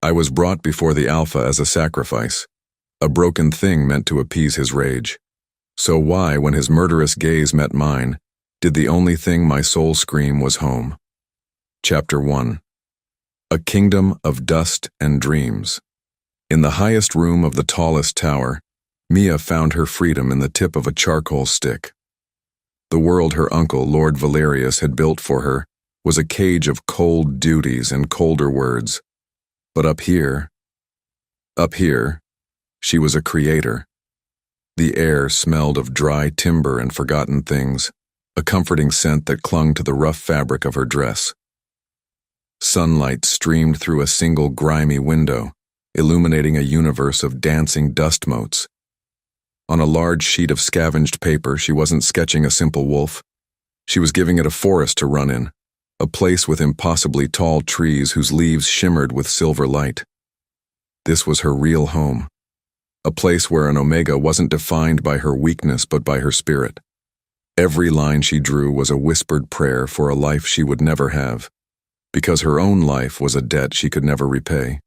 I was brought before the Alpha as a sacrifice, a broken thing meant to appease his rage. So why, when his murderous gaze met mine, did the only thing my soul scream was home? Chapter 1. A Kingdom of Dust and Dreams. In the highest room of the tallest tower, Mia found her freedom in the tip of a charcoal stick. The world her uncle, Lord Valerius, had built for her was a cage of cold duties and colder words. But up here, she was a creator. The air smelled of dry timber and forgotten things, a comforting scent that clung to the rough fabric of her dress. Sunlight streamed through a single grimy window, illuminating a universe of dancing dust motes. On a large sheet of scavenged paper, she wasn't sketching a simple wolf. She was giving it a forest to run in, a place with impossibly tall trees whose leaves shimmered with silver light. This was her real home, a place where an Omega wasn't defined by her weakness but by her spirit. Every line she drew was a whispered prayer for a life she would never have, because her own life was a debt she could never repay.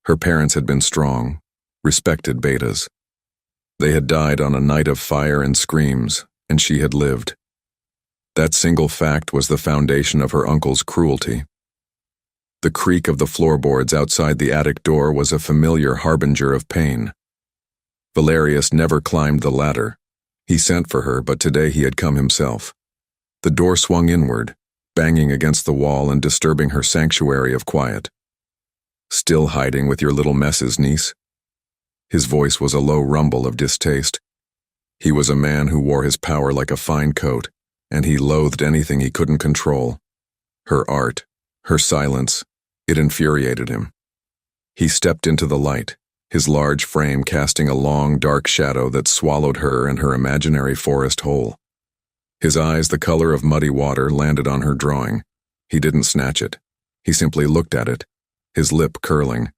Her parents had been strong, respected betas. They had died on a night of fire and screams, and she had lived. That single fact was the foundation of her uncle's cruelty. The creak of the floorboards outside the attic door was a familiar harbinger of pain. Valerius never climbed the ladder. He sent for her, but today he had come himself. The door swung inward, banging against the wall and disturbing her sanctuary of quiet. "Still hiding with your little messes, niece?" His voice was a low rumble of distaste. He was a man who wore his power like a fine coat, and he loathed anything he couldn't control. Her art, her silence, it infuriated him. He stepped into the light, his large frame casting a long, dark shadow that swallowed her and her imaginary forest whole. His eyes, the color of muddy water, landed on her drawing. He didn't snatch it. He simply looked at it, his lip curling.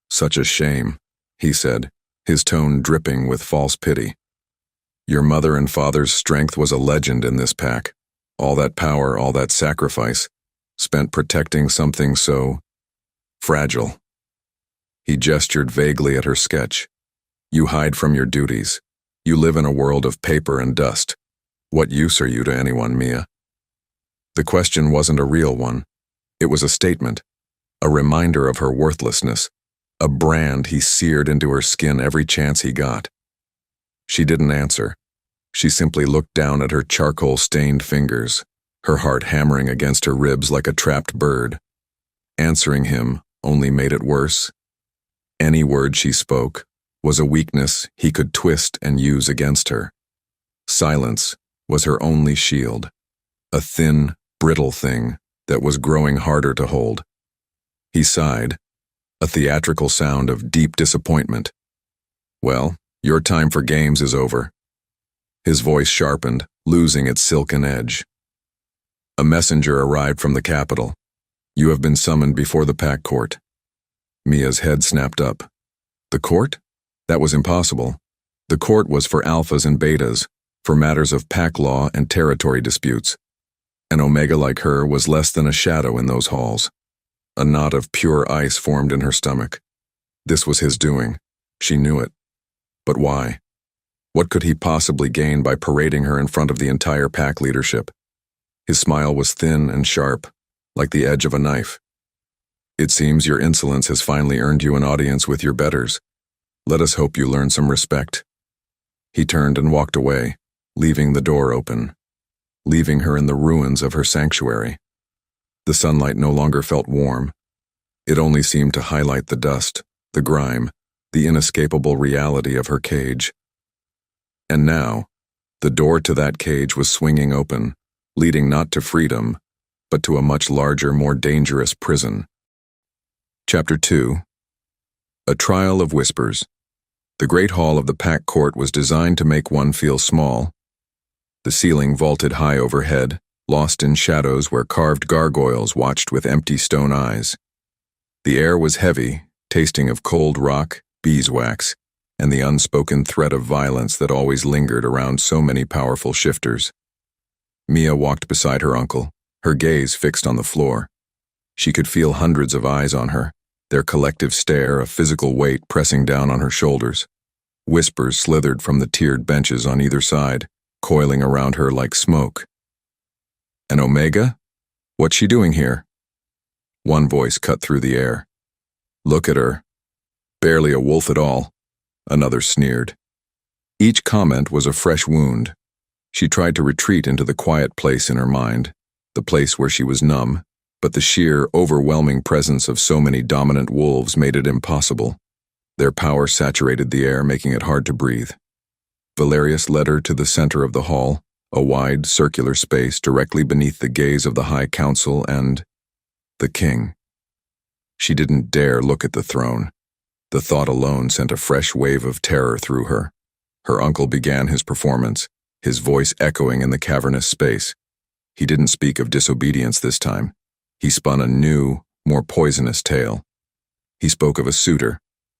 "Such a shame," he said, his tone dripping with false pity. "Your mother and father's strength was a legend in this pack. All that power, all that sacrifice, spent protecting something so fragile." He gestured vaguely at her sketch. "You hide from your duties. You live in a world of paper and dust. What use are you to anyone, Mia?" The question wasn't a real one. It was a statement, a reminder of her worthlessness, a brand he seared into her skin every chance he got. She didn't answer. She simply looked down at her charcoal-stained fingers, her heart hammering against her ribs like a trapped bird. Answering him only made it worse. Any word she spoke was a weakness he could twist and use against her. Silence was her only shield, a thin, brittle thing that was growing harder to hold. He sighed, a theatrical sound of deep disappointment. "Well, your time for games is over." His voice sharpened, losing its silken edge. "A messenger arrived from the capital. You have been summoned before the pack court." Mia's head snapped up. The court? That was impossible. The court was for alphas and betas, for matters of pack law and territory disputes. An Omega like her was less than a shadow in those halls. A knot of pure ice formed in her stomach. This was his doing. She knew it. But why? What could he possibly gain by parading her in front of the entire pack leadership? His smile was thin and sharp, like the edge of a knife. "It seems your insolence has finally earned you an audience with your betters. Let us hope you learn some respect." He turned and walked away, leaving the door open, leaving her in the ruins of her sanctuary. The sunlight no longer felt warm. It only seemed to highlight the dust, the grime, the inescapable reality of her cage. And now, the door to that cage was swinging open, leading not to freedom, but to a much larger, more dangerous prison. Chapter 2. A Trial of Whispers. The great hall of the pack court was designed to make one feel small. The ceiling vaulted high overhead, lost in shadows where carved gargoyles watched with empty stone eyes. The air was heavy, tasting of cold rock, beeswax, and the unspoken threat of violence that always lingered around so many powerful shifters. Mia walked beside her uncle, her gaze fixed on the floor. She could feel hundreds of eyes on her, their collective stare a physical weight pressing down on her shoulders. Whispers slithered from the tiered benches on either side, coiling around her like smoke. "An Omega? What's she doing here?" One voice cut through the air. "Look at her. Barely a wolf at all," another sneered. Each comment was a fresh wound. She tried to retreat into the quiet place in her mind, the place where she was numb, but the sheer, overwhelming presence of so many dominant wolves made it impossible. Their power saturated the air, making it hard to breathe. Valerius led her to the center of the hall, a wide, circular space directly beneath the gaze of the High Council and the king. She didn't dare look at the throne. The thought alone sent a fresh wave of terror through her. Her uncle began his performance, his voice echoing in the cavernous space. He didn't speak of disobedience this time. He spun a new, more poisonous tale. He spoke of a suitor,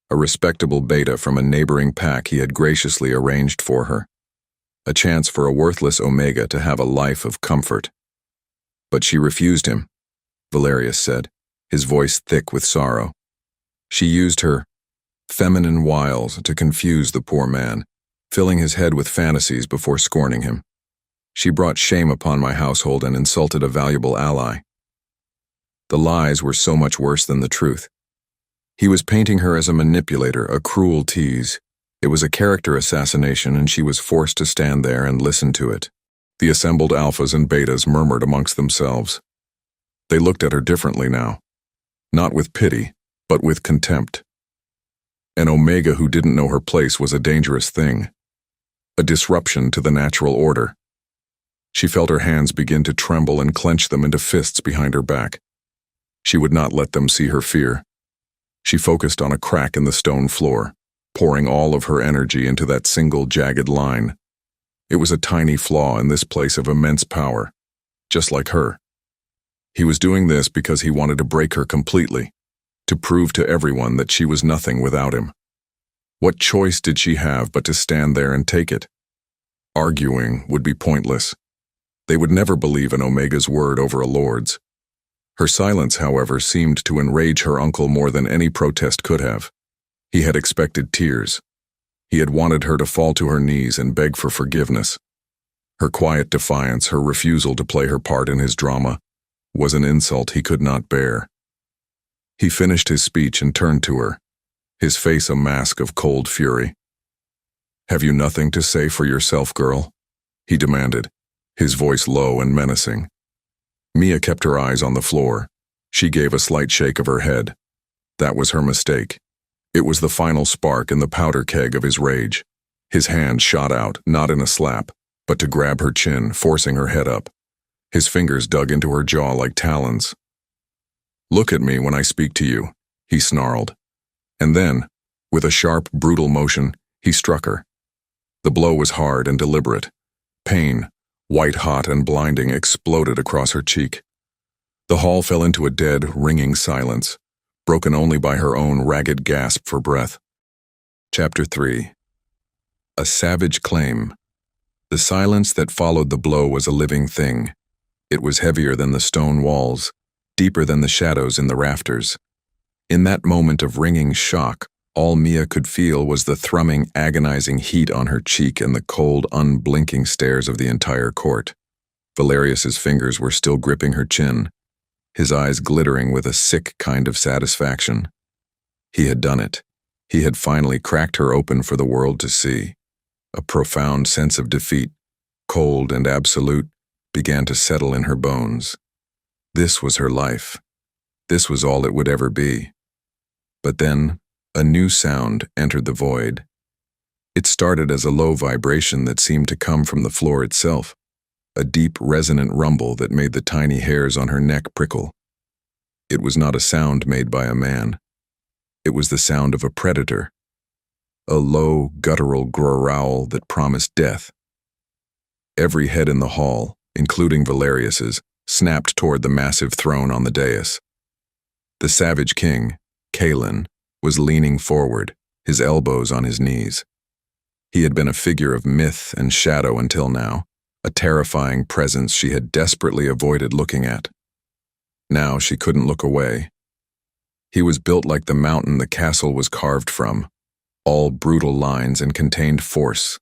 a respectable beta from a neighboring pack he had graciously arranged for her. A chance for a worthless Omega to have a life of comfort. But she refused him, Valerius said, his voice thick with sorrow. She used her feminine wiles to confuse the poor man, filling his head with fantasies before scorning him. She brought shame upon my household and insulted a valuable ally. The lies were so much worse than the truth. He was painting her as a manipulator, a cruel tease. It was a character assassination, and she was forced to stand there and listen to it. The assembled alphas and betas murmured amongst themselves. They looked at her differently now, not with pity, but with contempt. An Omega who didn't know her place was a dangerous thing, a disruption to the natural order. She felt her hands begin to tremble and clench them into fists behind her back. She would not let them see her fear. She focused on a crack in the stone floor, pouring all of her energy into that single jagged line. It was a tiny flaw in this place of immense power, just like her. He was doing this because he wanted to break her completely, to prove to everyone that she was nothing without him. What choice did she have but to stand there and take it? Arguing would be pointless. They would never believe an Omega's word over a lord's. Her silence, however, seemed to enrage her uncle more than any protest could have. He had expected tears. He had wanted her to fall to her knees and beg for forgiveness. Her quiet defiance, her refusal to play her part in his drama, was an insult he could not bear. He finished his speech and turned to her, his face a mask of cold fury. "Have you nothing to say for yourself, girl?" he demanded, his voice low and menacing. Mia kept her eyes on the floor. She gave a slight shake of her head. That was her mistake. It was the final spark in the powder keg of his rage. His hand shot out, not in a slap, but to grab her chin, forcing her head up. His fingers dug into her jaw like talons. "Look at me when I speak to you," he snarled. And then, with a sharp, brutal motion, he struck her. The blow was hard and deliberate. Pain, white-hot and blinding, exploded across her cheek. The hall fell into a dead, ringing silence, broken only by her own ragged gasp for breath. Chapter 3. A savage claim. The silence that followed the blow was a living thing. It was heavier than the stone walls, deeper than the shadows in the rafters. In that moment of ringing shock, all Mia could feel was the thrumming, agonizing heat on her cheek and the cold, unblinking stares of the entire court. Valerius's fingers were still gripping her chin, his eyes glittering with a sick kind of satisfaction. He had done it. He had finally cracked her open for the world to see. A profound sense of defeat, cold and absolute, began to settle in her bones. This was her life. This was all it would ever be. But then, a new sound entered the void. It started as a low vibration that seemed to come from the floor itself, a deep, resonant rumble that made the tiny hairs on her neck prickle. It was not a sound made by a man. It was the sound of a predator, a low, guttural growl that promised death. Every head in the hall, including Valerius's, snapped toward the massive throne on the dais. The savage king, Kalen, was leaning forward, his elbows on his knees. He had been a figure of myth and shadow until now, a terrifying presence she had desperately avoided looking at. Now she couldn't look away. He was built like the mountain the castle was carved from, all brutal lines and contained force.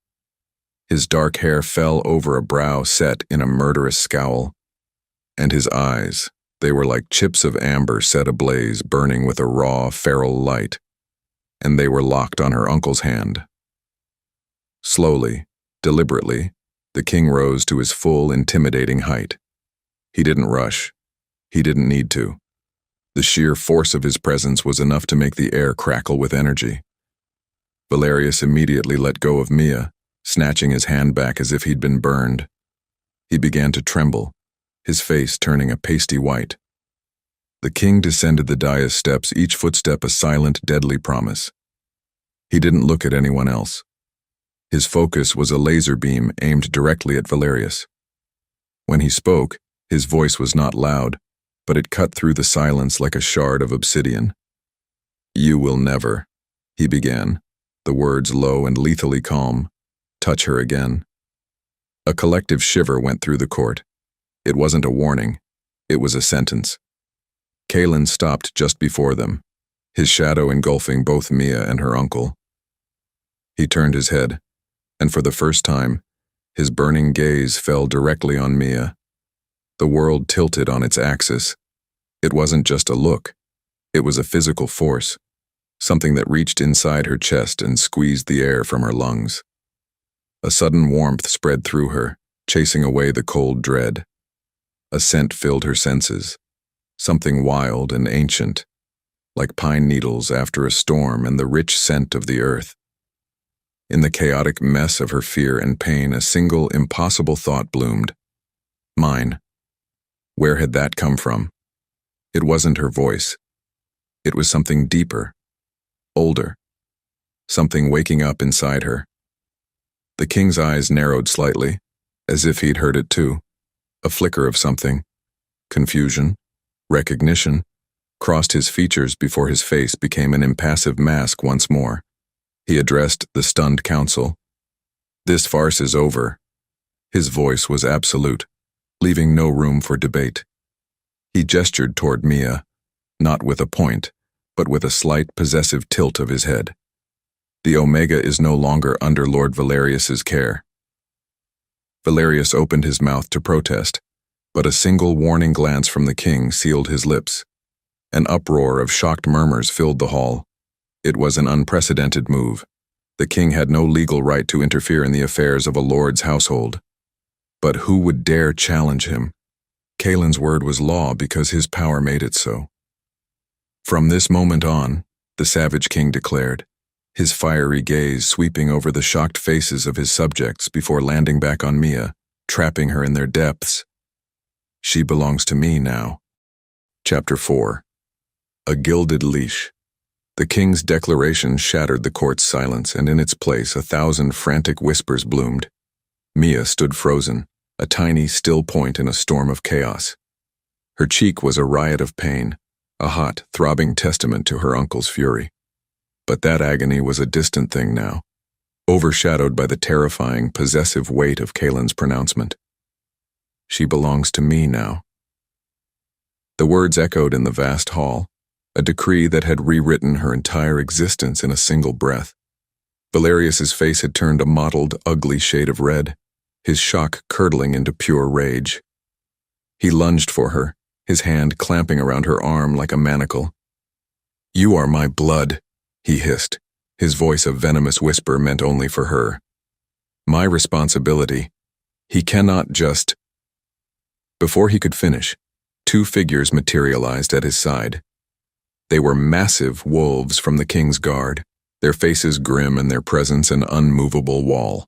His dark hair fell over a brow set in a murderous scowl, and his eyes, they were like chips of amber set ablaze, burning with a raw, feral light, and they were locked on her uncle's hand. Slowly, deliberately, the king rose to his full, intimidating height. He didn't rush. He didn't need to. The sheer force of his presence was enough to make the air crackle with energy. Valerius immediately let go of Mia, snatching his hand back as if he'd been burned. He began to tremble, his face turning a pasty white. The king descended the dais steps, each footstep a silent, deadly promise. He didn't look at anyone else. His focus was a laser beam aimed directly at Valerius. When he spoke, his voice was not loud, but it cut through the silence like a shard of obsidian. "You will never," he began, the words low and lethally calm, "touch her again." A collective shiver went through the court. It wasn't a warning, it was a sentence. Kalen stopped just before them, his shadow engulfing both Mia and her uncle. He turned his head, and for the first time, his burning gaze fell directly on Mia. The world tilted on its axis. It wasn't just a look, it was a physical force, something that reached inside her chest and squeezed the air from her lungs. A sudden warmth spread through her, chasing away the cold dread. A scent filled her senses, something wild and ancient, like pine needles after a storm and the rich scent of the earth. In the chaotic mess of her fear and pain, a single, impossible thought bloomed. Mine. Where had that come from? It wasn't her voice. It was something deeper, older, something waking up inside her. The king's eyes narrowed slightly, as if he'd heard it too. A flicker of something, confusion, recognition, crossed his features before his face became an impassive mask once more. He addressed the stunned council. "This farce is over." His voice was absolute, leaving no room for debate. He gestured toward Mia, not with a point, but with a slight possessive tilt of his head. "The Omega is no longer under Lord Valerius's care." Valerius opened his mouth to protest, but a single warning glance from the king sealed his lips. An uproar of shocked murmurs filled the hall. It was an unprecedented move. The king had no legal right to interfere in the affairs of a lord's household. But who would dare challenge him? Kalen's word was law because his power made it so. From this moment on, the savage king declared, his fiery gaze sweeping over the shocked faces of his subjects before landing back on Mia, trapping her in their depths. "She belongs to me now." Chapter 4. A Gilded Leash. The king's declaration shattered the court's silence, and in its place 1,000 frantic whispers bloomed. Mia stood frozen, a tiny, still point in a storm of chaos. Her cheek was a riot of pain, a hot, throbbing testament to her uncle's fury. But that agony was a distant thing now, overshadowed by the terrifying, possessive weight of Kalen's pronouncement. "She belongs to me now." The words echoed in the vast hall, a decree that had rewritten her entire existence in a single breath. Valerius's face had turned a mottled, ugly shade of red, his shock curdling into pure rage. He lunged for her, his hand clamping around her arm like a manacle. "You are my blood," he hissed, his voice a venomous whisper meant only for her. "My responsibility. He cannot just—" Before he could finish, 2 figures materialized at his side. They were massive wolves from the king's guard, their faces grim and their presence an unmovable wall.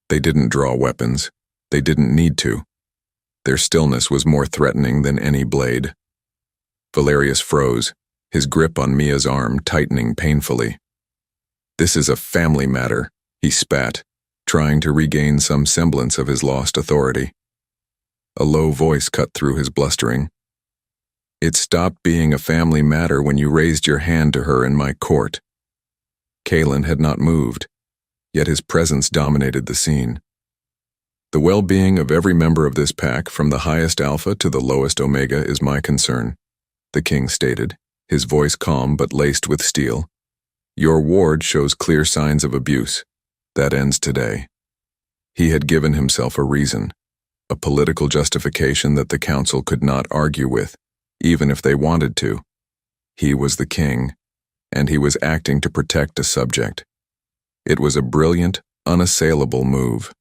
They didn't draw weapons. They didn't need to. Their stillness was more threatening than any blade. Valerius froze, his grip on Mia's arm tightening painfully. "This is a family matter," he spat, trying to regain some semblance of his lost authority. A low voice cut through his blustering. "It stopped being a family matter when you raised your hand to her in my court." Kalen had not moved, yet his presence dominated the scene. "The well-being of every member of this pack, from the highest alpha to the lowest omega, is my concern," the king stated, his voice calm but laced with steel. "Your ward shows clear signs of abuse. That ends today." He had given himself a reason, a political justification that the council could not argue with, even if they wanted to. He was the king, and he was acting to protect a subject. It was a brilliant, unassailable move.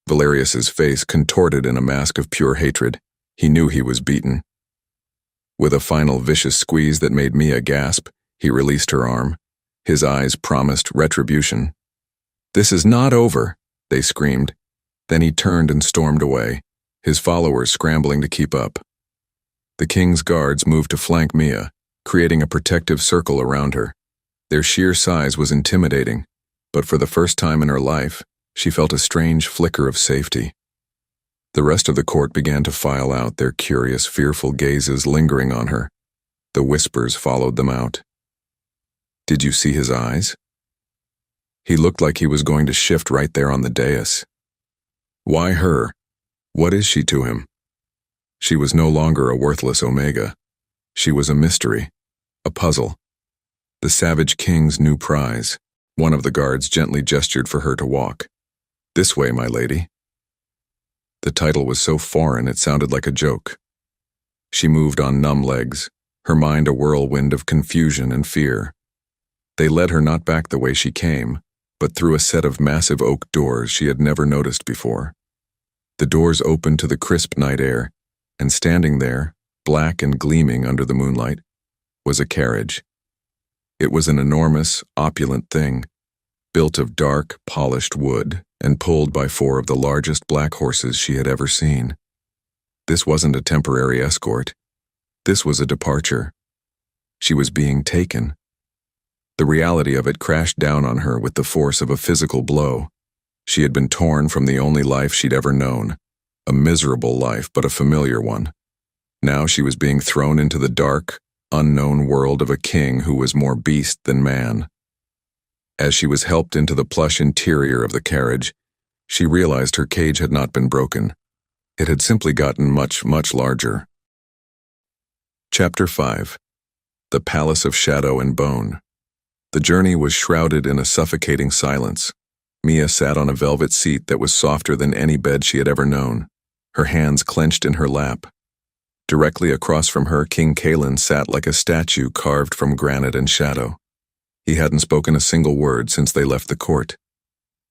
Valerius's face contorted in a mask of pure hatred. He knew he was beaten. With a final vicious squeeze that made Mia gasp, he released her arm. His eyes promised retribution. "This is not over," they screamed. Then he turned and stormed away, his followers scrambling to keep up. The king's guards moved to flank Mia, creating a protective circle around her. Their sheer size was intimidating, but for the first time in her life, she felt a strange flicker of safety. The rest of the court began to file out, their curious, fearful gazes lingering on her. The whispers followed them out. "Did you see his eyes?" He looked like he was going to shift right there on the dais. Why her? What is she to him? She was no longer a worthless omega. She was a mystery, a puzzle. The savage king's new prize. One of the guards gently gestured for her to walk. "This way, my lady." The title was so foreign it sounded like a joke. She moved on numb legs, her mind a whirlwind of confusion and fear. They led her not back the way she came, but through a set of massive oak doors she had never noticed before. The doors opened to the crisp night air, and standing there, black and gleaming under the moonlight, was a carriage. It was an enormous, opulent thing, built of dark, polished wood and pulled by 4 of the largest black horses she had ever seen. This wasn't a temporary escort. This was a departure. She was being taken. The reality of it crashed down on her with the force of a physical blow. She had been torn from the only life she'd ever known, a miserable life but a familiar one. Now she was being thrown into the dark, unknown world of a king who was more beast than man. As she was helped into the plush interior of the carriage, she realized her cage had not been broken. It had simply gotten much, much larger. Chapter 5. The Palace of Shadow and Bone. The journey was shrouded in a suffocating silence. Mia sat on a velvet seat that was softer than any bed she had ever known, her hands clenched in her lap. Directly across from her, King Kalen sat like a statue carved from granite and shadow. He hadn't spoken a single word since they left the court.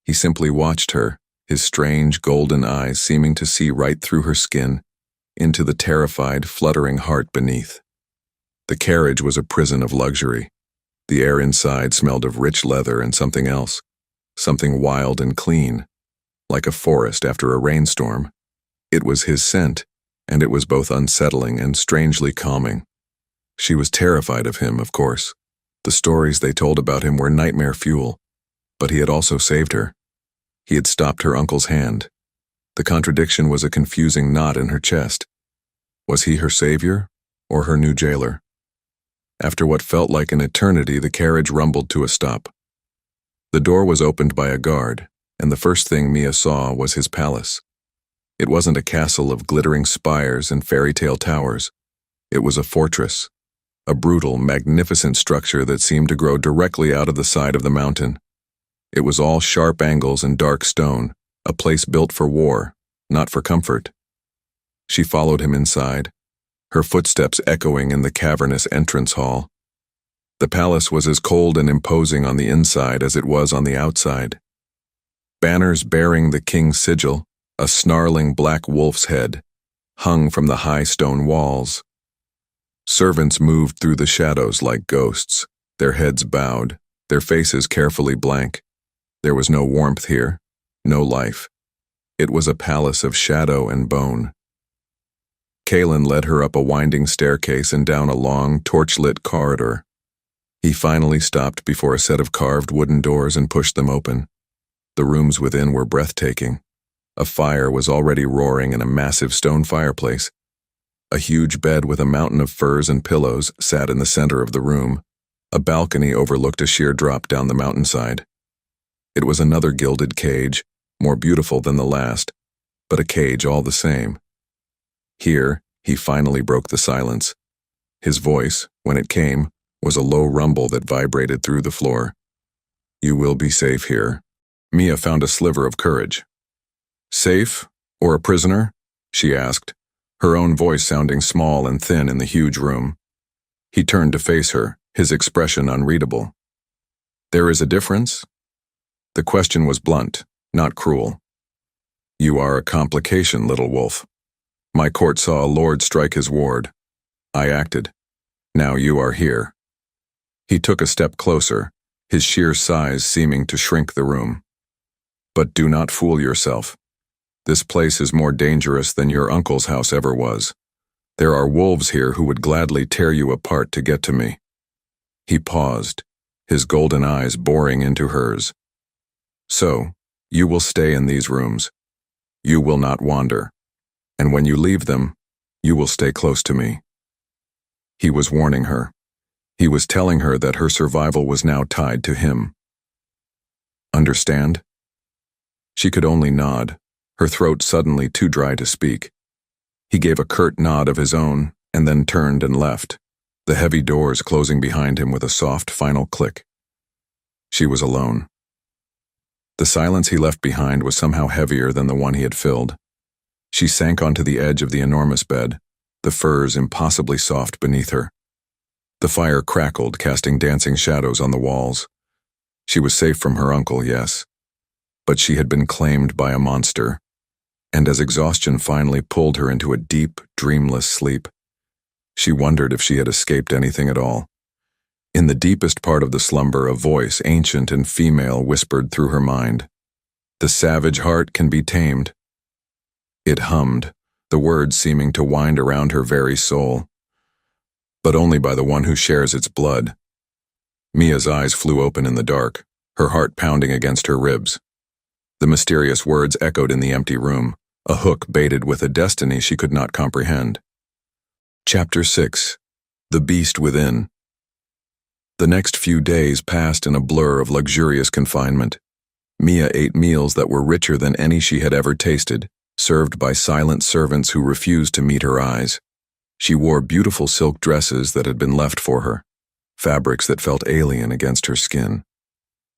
He simply watched her, his strange golden eyes seeming to see right through her skin, into the terrified, fluttering heart beneath. The carriage was a prison of luxury. The air inside smelled of rich leather and something else, something wild and clean, like a forest after a rainstorm. It was his scent, and it was both unsettling and strangely calming. She was terrified of him, of course. The stories they told about him were nightmare fuel, but he had also saved her. He had stopped her uncle's hand. The contradiction was a confusing knot in her chest. Was he her savior, or her new jailer? After what felt like an eternity, the carriage rumbled to a stop. The door was opened by a guard, and the first thing Mia saw was his palace. It wasn't a castle of glittering spires and fairy tale towers. It was a fortress, a brutal, magnificent structure that seemed to grow directly out of the side of the mountain. It was all sharp angles and dark stone, a place built for war, not for comfort. She followed him inside, her footsteps echoing in the cavernous entrance hall. The palace was as cold and imposing on the inside as it was on the outside. Banners bearing the king's sigil, a snarling black wolf's head, hung from the high stone walls. Servants moved through the shadows like ghosts, their heads bowed, their faces carefully blank. There was no warmth here, no life. It was a palace of shadow and bone. Kalen led her up a winding staircase and down a long, torch-lit corridor. He finally stopped before a set of carved wooden doors and pushed them open. The rooms within were breathtaking. A fire was already roaring in a massive stone fireplace. A huge bed with a mountain of furs and pillows sat in the center of the room. A balcony overlooked a sheer drop down the mountainside. It was another gilded cage, more beautiful than the last, but a cage all the same. Here, he finally broke the silence. His voice, when it came, was a low rumble that vibrated through the floor. "You will be safe here." Mia found a sliver of courage. "Safe? Or a prisoner?" she asked, her own voice sounding small and thin in the huge room. He turned to face her, his expression unreadable. "There is a difference?" The question was blunt, not cruel. "You are a complication, little wolf. My court saw a lord strike his ward. I acted. Now you are here." He took a step closer, his sheer size seeming to shrink the room. "But do not fool yourself. This place is more dangerous than your uncle's house ever was. There are wolves here who would gladly tear you apart to get to me." He paused, his golden eyes boring into hers. "So, you will stay in these rooms. You will not wander. And when you leave them, you will stay close to me." He was warning her. He was telling her that her survival was now tied to him. "Understand?" She could only nod, her throat suddenly too dry to speak. He gave a curt nod of his own, and then turned and left, the heavy doors closing behind him with a soft final click. She was alone. The silence he left behind was somehow heavier than the one he had filled. She sank onto the edge of the enormous bed, the furs impossibly soft beneath her. The fire crackled, casting dancing shadows on the walls. She was safe from her uncle, yes, but she had been claimed by a monster, and as exhaustion finally pulled her into a deep, dreamless sleep, she wondered if she had escaped anything at all. In the deepest part of the slumber, a voice, ancient and female, whispered through her mind, "The savage heart can be tamed." It hummed, the words seeming to wind around her very soul. But only by the one who shares its blood. Mia's eyes flew open in the dark, her heart pounding against her ribs. The mysterious words echoed in the empty room, a hook baited with a destiny she could not comprehend. Chapter 6. The Beast Within. The next few days passed in a blur of luxurious confinement. Mia ate meals that were richer than any she had ever tasted, served by silent servants who refused to meet her eyes. She wore beautiful silk dresses that had been left for her, fabrics that felt alien against her skin.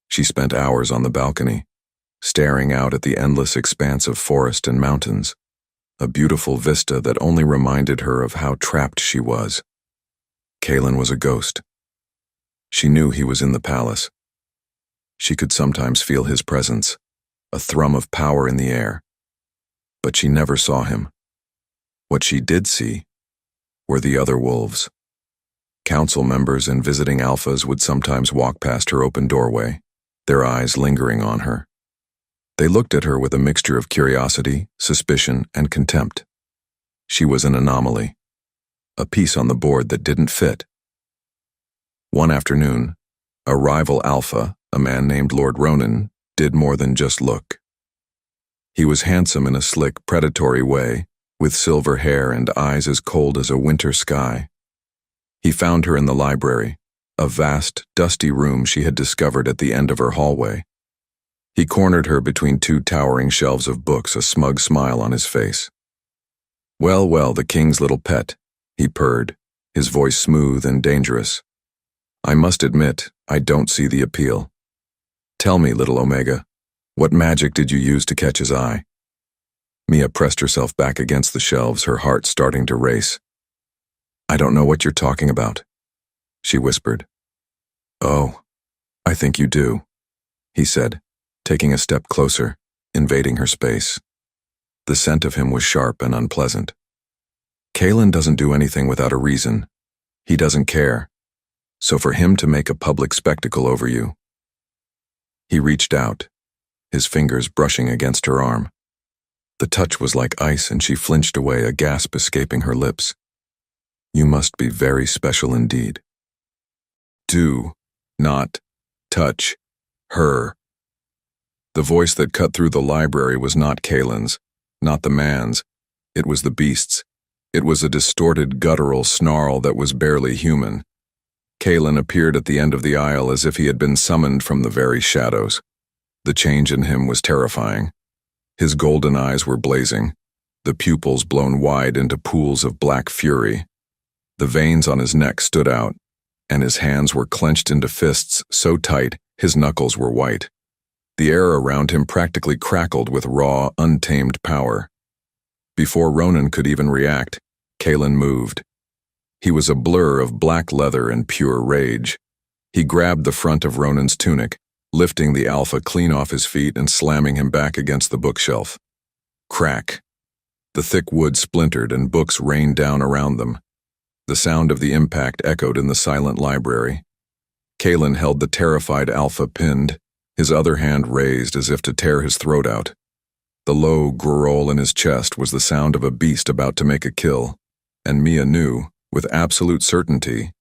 She spent hours on the balcony, staring out at the endless expanse of forest and mountains, a beautiful vista that only reminded her of how trapped she was. Kalen was a ghost. She knew he was in the palace. She could sometimes feel his presence, a thrum of power in the air. But she never saw him. What she did see were the other wolves. Council members and visiting alphas would sometimes walk past her open doorway, their eyes lingering on her. They looked at her with a mixture of curiosity, suspicion, and contempt. She was an anomaly, a piece on the board that didn't fit. One afternoon, a rival alpha, a man named Lord Ronan, did more than just look. He was handsome in a slick, predatory way, with silver hair and eyes as cold as a winter sky. He found her in the library, a vast, dusty room she had discovered at the end of her hallway. He cornered her between two towering shelves of books, a smug smile on his face. "Well, well, the king's little pet," he purred, his voice smooth and dangerous. "I must admit, I don't see the appeal. Tell me, little Omega, what magic did you use to catch his eye?" Mia pressed herself back against the shelves, her heart starting to race. "I don't know what you're talking about," she whispered. "Oh, I think you do," he said, taking a step closer, invading her space. The scent of him was sharp and unpleasant. "Kalen doesn't do anything without a reason. He doesn't care. So for him to make a public spectacle over you..." He reached out, his fingers brushing against her arm. The touch was like ice and she flinched away, a gasp escaping her lips. "You must be very special indeed." "Do not touch her." The voice that cut through the library was not Kalen's, not the man's. It was the beast's. It was a distorted, guttural snarl that was barely human. Kalen appeared at the end of the aisle as if he had been summoned from the very shadows. The change in him was terrifying. His golden eyes were blazing, the pupils blown wide into pools of black fury. The veins on his neck stood out, and his hands were clenched into fists so tight his knuckles were white. The air around him practically crackled with raw, untamed power. Before Ronan could even react, Kalen moved. He was a blur of black leather and pure rage. He grabbed the front of Ronan's tunic, lifting the alpha clean off his feet and slamming him back against the bookshelf. Crack. The thick wood splintered and books rained down around them. The sound of the impact echoed in the silent library. Kalen held the terrified alpha pinned, his other hand raised as if to tear his throat out. The low growl in his chest was the sound of a beast about to make a kill, and Mia knew, with absolute certainty,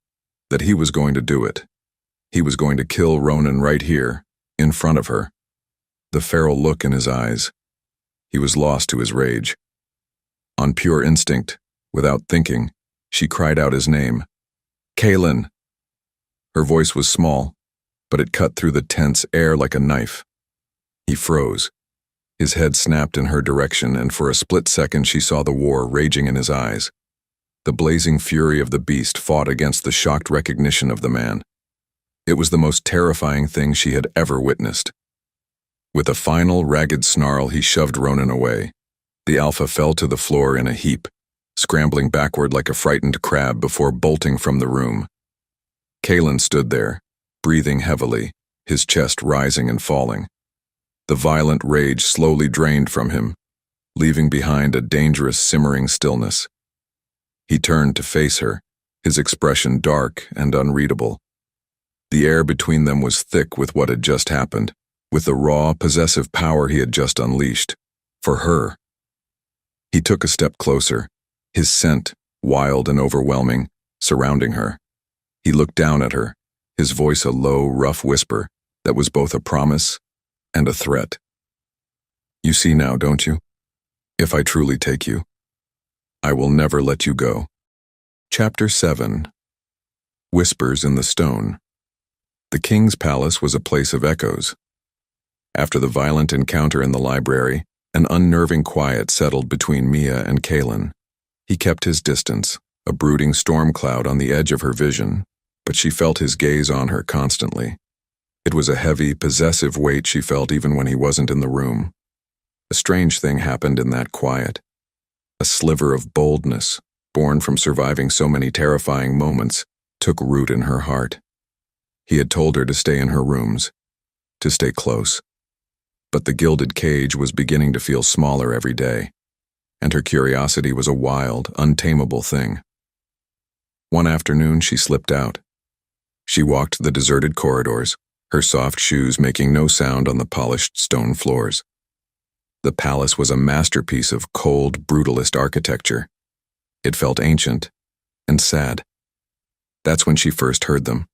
that he was going to do it. He was going to kill Ronan right here, in front of her. The feral look in his eyes. He was lost to his rage. On pure instinct, without thinking, she cried out his name. Kalen! Her voice was small, but it cut through the tense air like a knife. He froze. His head snapped in her direction, and for a split second she saw the war raging in his eyes. The blazing fury of the beast fought against the shocked recognition of the man. It was the most terrifying thing she had ever witnessed. With a final, ragged snarl, he shoved Ronan away. The alpha fell to the floor in a heap, scrambling backward like a frightened crab before bolting from the room. Kalen stood there, breathing heavily, his chest rising and falling. The violent rage slowly drained from him, leaving behind a dangerous, simmering stillness. He turned to face her, his expression dark and unreadable. The air between them was thick with what had just happened, with the raw, possessive power he had just unleashed. For her. He took a step closer, his scent, wild and overwhelming, surrounding her. He looked down at her, his voice a low, rough whisper that was both a promise and a threat. You see now, don't you? If I truly take you, I will never let you go. Chapter 7. Whispers in the Stone. The king's palace was a place of echoes. After the violent encounter in the library, an unnerving quiet settled between Mia and Kalen. He kept his distance, a brooding storm cloud on the edge of her vision, but she felt his gaze on her constantly. It was a heavy, possessive weight she felt even when he wasn't in the room. A strange thing happened in that quiet. A sliver of boldness, born from surviving so many terrifying moments, took root in her heart. He had told her to stay in her rooms, to stay close. But the gilded cage was beginning to feel smaller every day, and her curiosity was a wild, untamable thing. One afternoon she slipped out. She walked the deserted corridors, her soft shoes making no sound on the polished stone floors. The palace was a masterpiece of cold, brutalist architecture. It felt ancient and sad. That's when she first heard them.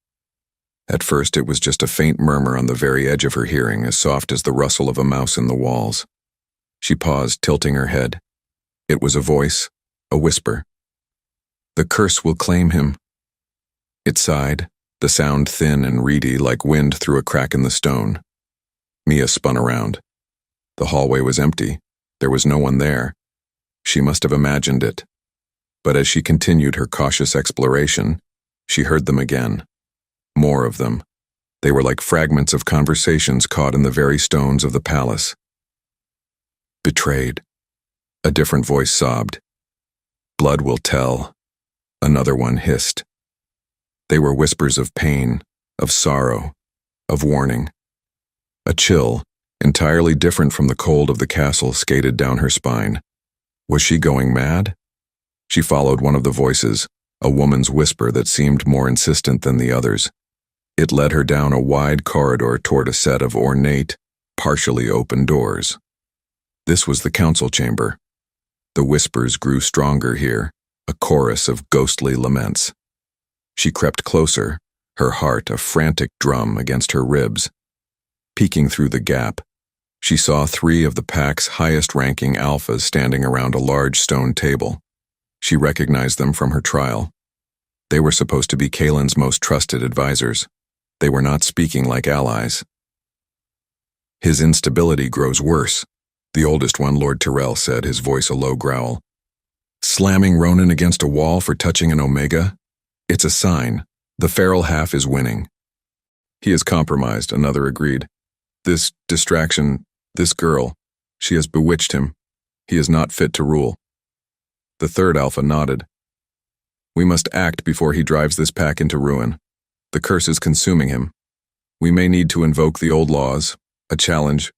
At first it was just a faint murmur on the very edge of her hearing, as soft as the rustle of a mouse in the walls. She paused, tilting her head. It was a voice, a whisper. The curse will claim him. It sighed, the sound thin and reedy like wind through a crack in the stone. Mia spun around. The hallway was empty. There was no one there. She must have imagined it. But as she continued her cautious exploration, she heard them again. More of them. They were like fragments of conversations caught in the very stones of the palace. Betrayed. A different voice sobbed. Blood will tell. Another one hissed. They were whispers of pain, of sorrow, of warning. A chill, entirely different from the cold of the castle, skated down her spine. Was she going mad? She followed one of the voices, a woman's whisper that seemed more insistent than the others. It led her down a wide corridor toward a set of ornate, partially open doors. This was the council chamber. The whispers grew stronger here, a chorus of ghostly laments. She crept closer, her heart a frantic drum against her ribs. Peeking through the gap, she saw 3 of the pack's highest-ranking alphas standing around a large stone table. She recognized them from her trial. They were supposed to be Kalen's most trusted advisors. They were not speaking like allies. His instability grows worse, the oldest one, Lord Tyrell, said, his voice a low growl. Slamming Ronan against a wall for touching an Omega? It's a sign. The feral half is winning. He is compromised, another agreed. This distraction, this girl, she has bewitched him. He is not fit to rule. The third alpha nodded. We must act before he drives this pack into ruin. The curse is consuming him. We may need to invoke the old laws, a challenge.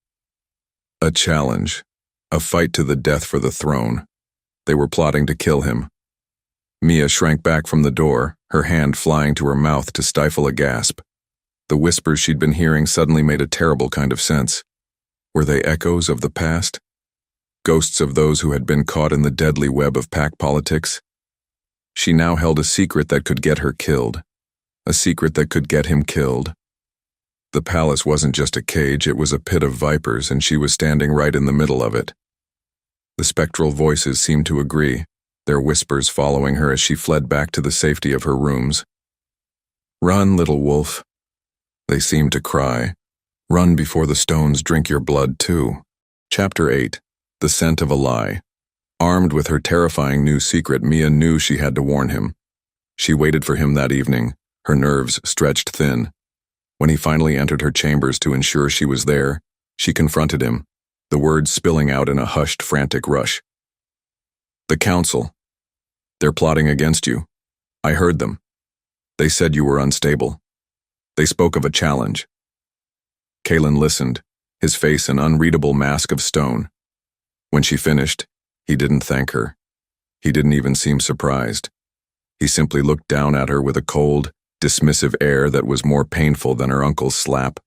A challenge. A fight to the death for the throne. They were plotting to kill him. Mia shrank back from the door, her hand flying to her mouth to stifle a gasp. The whispers she'd been hearing suddenly made a terrible kind of sense. Were they echoes of the past? Ghosts of those who had been caught in the deadly web of pack politics? She now held a secret that could get her killed. A secret that could get him killed. The palace wasn't just a cage, it was a pit of vipers, and she was standing right in the middle of it. The spectral voices seemed to agree, their whispers following her as she fled back to the safety of her rooms. Run, little wolf. They seemed to cry. Run before the stones drink your blood too. Chapter 8. The Scent of a Lie. Armed with her terrifying new secret, Mia knew she had to warn him. She waited for him that evening, her nerves stretched thin. When he finally entered her chambers to ensure she was there, she confronted him, the words spilling out in a hushed, frantic rush. The council. They're plotting against you. I heard them. They said you were unstable. They spoke of a challenge. Kalen listened, his face an unreadable mask of stone. When she finished, he didn't thank her. He didn't even seem surprised. He simply looked down at her with a cold, dismissive air that was more painful than her uncle's slap.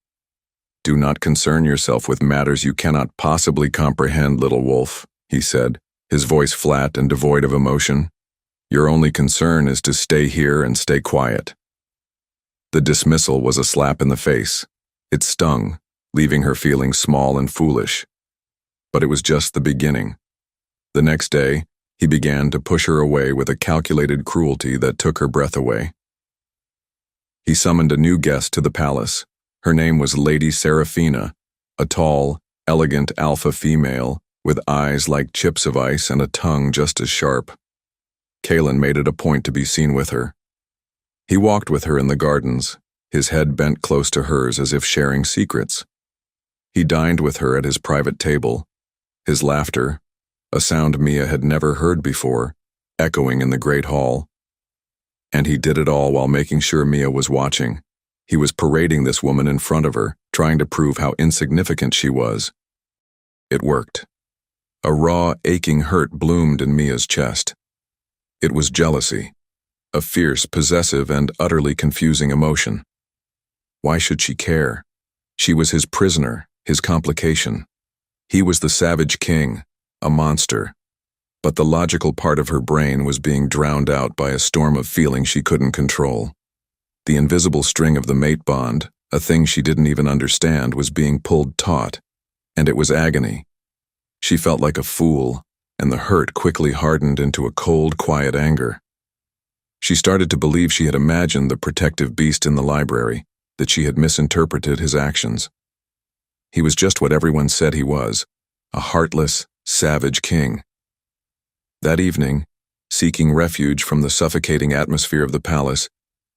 Do not concern yourself with matters you cannot possibly comprehend, little wolf, he said, his voice flat and devoid of emotion. Your only concern is to stay here and stay quiet. The dismissal was a slap in the face. It stung, leaving her feeling small and foolish. But it was just the beginning. The next day, he began to push her away with a calculated cruelty that took her breath away. He summoned a new guest to the palace. Her name was Lady Seraphina, a tall, elegant alpha female with eyes like chips of ice and a tongue just as sharp. Kalen made it a point to be seen with her. He walked with her in the gardens, his head bent close to hers as if sharing secrets. He dined with her at his private table, his laughter, a sound Mia had never heard before, echoing in the great hall. And he did it all while making sure Mia was watching. He was parading this woman in front of her, trying to prove how insignificant she was. It worked. A raw, aching hurt bloomed in Mia's chest. It was jealousy, a fierce, possessive, and utterly confusing emotion. Why should she care? She was his prisoner, his complication. He was the savage king, a monster. But the logical part of her brain was being drowned out by a storm of feeling she couldn't control. The invisible string of the mate bond, a thing she didn't even understand, was being pulled taut, and it was agony. She felt like a fool, and the hurt quickly hardened into a cold, quiet anger. She started to believe she had imagined the protective beast in the library, that she had misinterpreted his actions. He was just what everyone said he was, a heartless, savage king. That evening, seeking refuge from the suffocating atmosphere of the palace,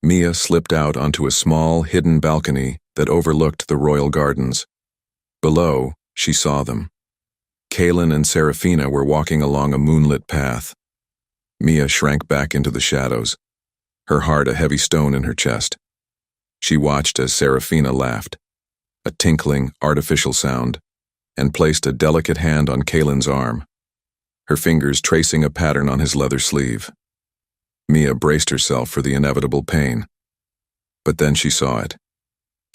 Mia slipped out onto a small, hidden balcony that overlooked the royal gardens. Below, she saw them. Kalen and Seraphina were walking along a moonlit path. Mia shrank back into the shadows, her heart a heavy stone in her chest. She watched as Seraphina laughed, a tinkling, artificial sound, and placed a delicate hand on Kalen's arm, her fingers tracing a pattern on his leather sleeve. Mia braced herself for the inevitable pain. But then she saw it.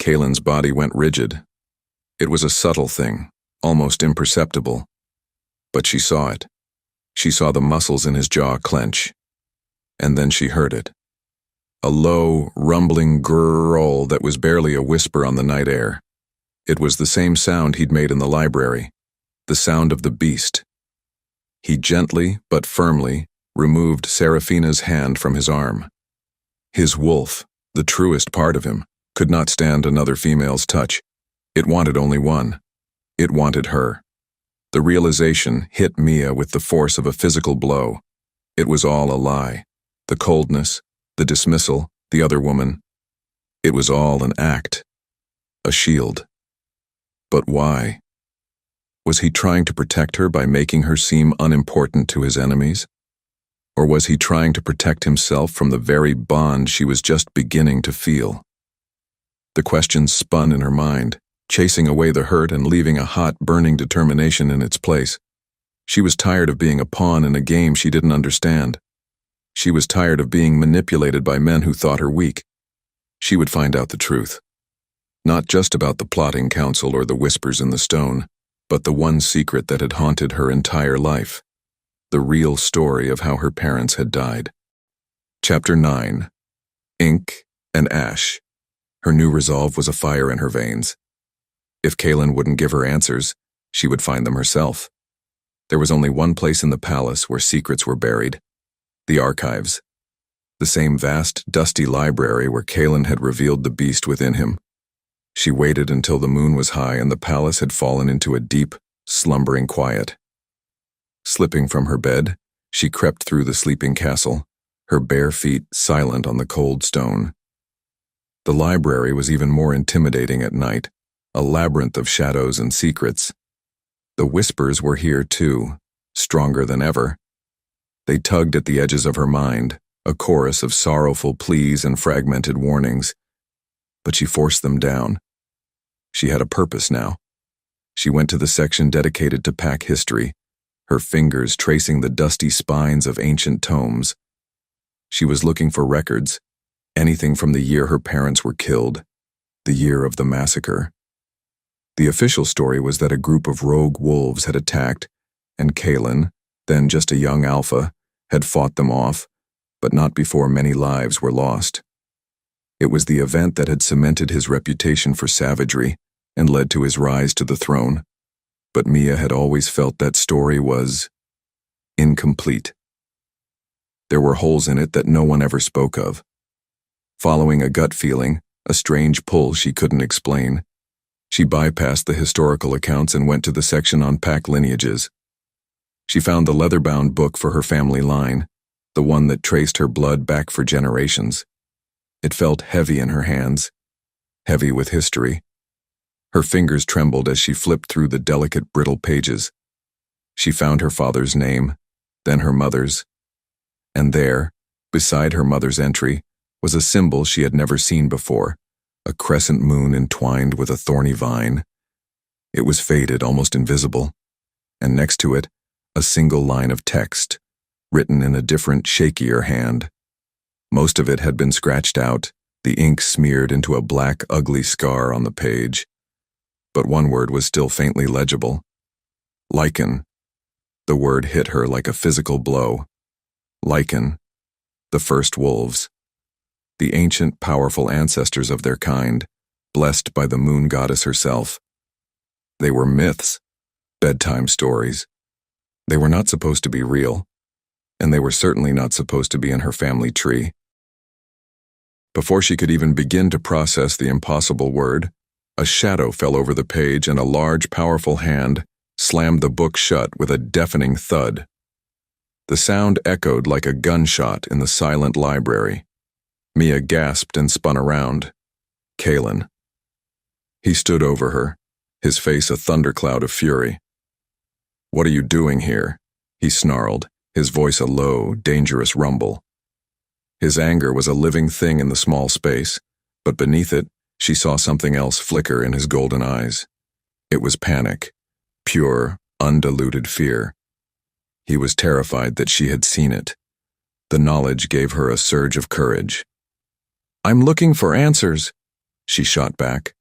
Kalen's body went rigid. It was a subtle thing, almost imperceptible. But she saw it. She saw the muscles in his jaw clench. And then she heard it. A low, rumbling grrrl that was barely a whisper on the night air. It was the same sound he'd made in the library, the sound of the beast. He gently, but firmly, removed Seraphina's hand from his arm. His wolf, the truest part of him, could not stand another female's touch. It wanted only one. It wanted her. The realization hit Mia with the force of a physical blow. It was all a lie. The coldness, the dismissal, The other woman. It was all an act, a shield. But why? Was he trying to protect her by making her seem unimportant to his enemies? Or was he trying to protect himself from the very bond she was just beginning to feel? The questions spun in her mind, chasing away the hurt and leaving a hot, burning determination in its place. She was tired of being a pawn in a game she didn't understand. She was tired of being manipulated by men who thought her weak. She would find out the truth. Not just about the plotting council or the whispers in the stone, but the one secret that had haunted her entire life. The real story of how her parents had died. Chapter 9. Ink and Ash. Her new resolve was a fire in her veins. If Kaelin wouldn't give her answers, she would find them herself. There was only one place in the palace where secrets were buried: the archives. The same vast, dusty library where Kaelin had revealed the beast within him. She waited until the moon was high and the palace had fallen into a deep, slumbering quiet. Slipping from her bed, she crept through the sleeping castle, her bare feet silent on the cold stone. The library was even more intimidating at night, a labyrinth of shadows and secrets. The whispers were here too, stronger than ever. They tugged at the edges of her mind, a chorus of sorrowful pleas and fragmented warnings. But she forced them down. She had a purpose now. She went to the section dedicated to pack history, her fingers tracing the dusty spines of ancient tomes. She was looking for records, anything from the year her parents were killed, the year of the massacre. The official story was that a group of rogue wolves had attacked, and Kaelin, then just a young alpha, had fought them off, but not before many lives were lost. It was the event that had cemented his reputation for savagery and led to his rise to the throne. But Mia had always felt that story was incomplete. There were holes in it that no one ever spoke of. Following a gut feeling, a strange pull she couldn't explain, she bypassed the historical accounts and went to the section on pack lineages. She found the leather-bound book for her family line, the one that traced her blood back for generations. It felt heavy in her hands, heavy with history. Her fingers trembled as she flipped through the delicate, brittle pages. She found her father's name, then her mother's. And there, beside her mother's entry, was a symbol she had never seen before, a crescent moon entwined with a thorny vine. It was faded, almost invisible, and next to it, a single line of text, written in a different, shakier hand. Most of it had been scratched out, the ink smeared into a black, ugly scar on the page. But one word was still faintly legible. Lycan. The word hit her like a physical blow. Lycan. The first wolves. The ancient, powerful ancestors of their kind, blessed by the moon goddess herself. They were myths, bedtime stories. They were not supposed to be real, and they were certainly not supposed to be in her family tree. Before she could even begin to process the impossible word, a shadow fell over the page and a large, powerful hand slammed the book shut with a deafening thud. The sound echoed like a gunshot in the silent library. Mia gasped and spun around. Kaelin. He stood over her, his face a thundercloud of fury. "What are you doing here?" he snarled, his voice a low, dangerous rumble. His anger was a living thing in the small space, but beneath it, she saw something else flicker in his golden eyes. It was panic, pure, undiluted fear. He was terrified that she had seen it. The knowledge gave her a surge of courage. "I'm looking for answers," she shot back,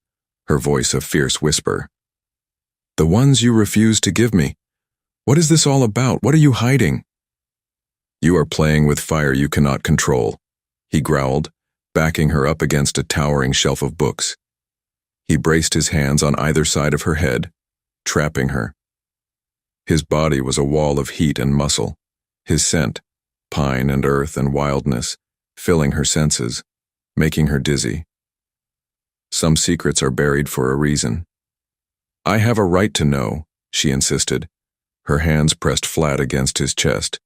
her voice a fierce whisper. "The ones you refuse to give me. What is this all about? What are you hiding?" "You are playing with fire you cannot control," he growled, backing her up against a towering shelf of books. He braced his hands on either side of her head, trapping her. His body was a wall of heat and muscle, his scent, pine and earth and wildness, filling her senses, making her dizzy. Some secrets are buried for a reason. "I have a right to know," she insisted, her hands pressed flat against his chest.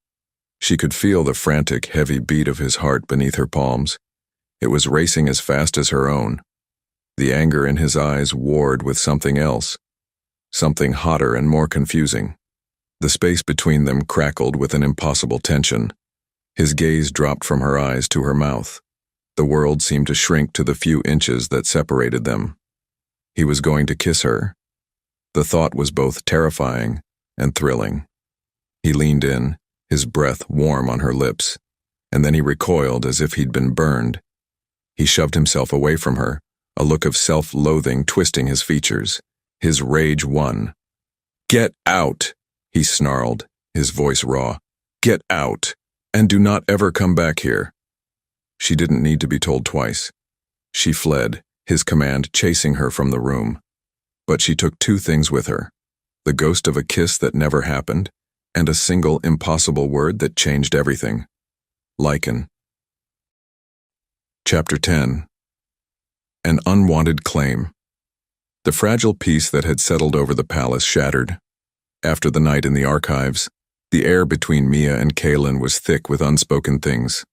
She could feel the frantic, heavy beat of his heart beneath her palms. It was racing as fast as her own. The anger in his eyes warred with something else, something hotter and more confusing. The space between them crackled with an impossible tension. His gaze dropped from her eyes to her mouth. The world seemed to shrink to the few inches that separated them. He was going to kiss her. The thought was both terrifying and thrilling. He leaned in, his breath warm on her lips, and then he recoiled as if he'd been burned. He shoved himself away from her, a look of self-loathing twisting his features. His rage won. "Get out!" he snarled, his voice raw. "Get out, and do not ever come back here." She didn't need to be told twice. She fled, his command chasing her from the room. But she took two things with her: the ghost of a kiss that never happened, and a single impossible word that changed everything. Lycan. Chapter 10. An unwanted claim. The fragile peace that had settled over the palace shattered. After the night in the archives, the air between Mia and Kaelin was thick with unspoken things.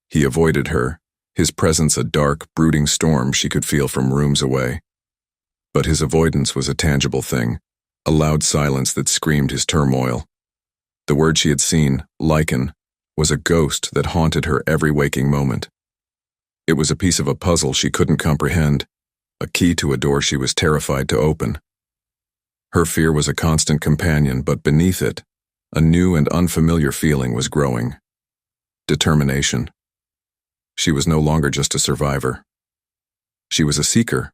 He avoided her, his presence a dark, brooding storm she could feel from rooms away. But his avoidance was a tangible thing, a loud silence that screamed his turmoil. The word she had seen, Lycan, was a ghost that haunted her every waking moment. It was a piece of a puzzle she couldn't comprehend, a key to a door she was terrified to open. Her fear was a constant companion, but beneath it, a new and unfamiliar feeling was growing. Determination. She was no longer just a survivor. She was a seeker.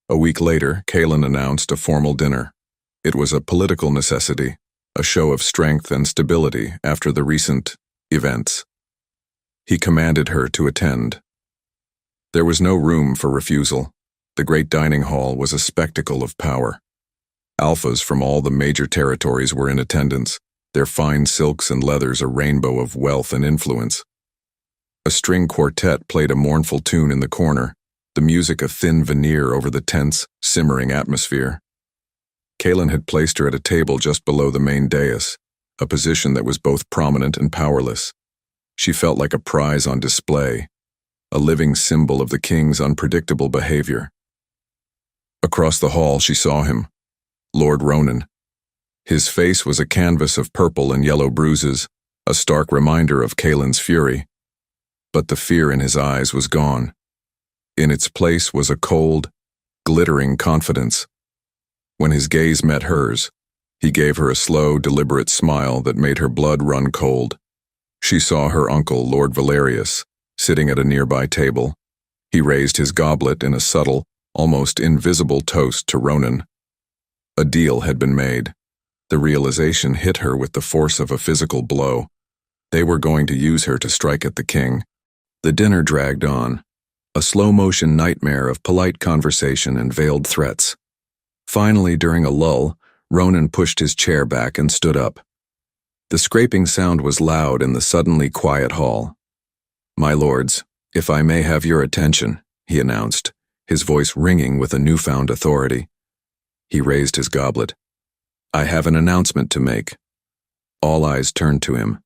A week later, Kaelin announced a formal dinner. It was a political necessity, a show of strength and stability after the recent events. He commanded her to attend. There was no room for refusal. The great dining hall was a spectacle of power. Alphas from all the major territories were in attendance, their fine silks and leathers a rainbow of wealth and influence. A string quartet played a mournful tune in the corner, the music a thin veneer over the tense, simmering atmosphere. Kaelin had placed her at a table just below the main dais, a position that was both prominent and powerless. She felt like a prize on display, a living symbol of the king's unpredictable behavior. Across the hall she saw him, Lord Ronan. His face was a canvas of purple and yellow bruises, a stark reminder of Kaelin's fury. But the fear in his eyes was gone. In its place was a cold, glittering confidence. When his gaze met hers, he gave her a slow, deliberate smile that made her blood run cold. She saw her uncle, Lord Valerius, sitting at a nearby table. He raised his goblet in a subtle, almost invisible toast to Ronan. A deal had been made. The realization hit her with the force of a physical blow. They were going to use her to strike at the king. The dinner dragged on, a slow-motion nightmare of polite conversation and veiled threats. Finally, during a lull, Ronan pushed his chair back and stood up. The scraping sound was loud in the suddenly quiet hall. "My lords, if I may have your attention," he announced, his voice ringing with a newfound authority. He raised his goblet. "I have an announcement to make." All eyes turned to him.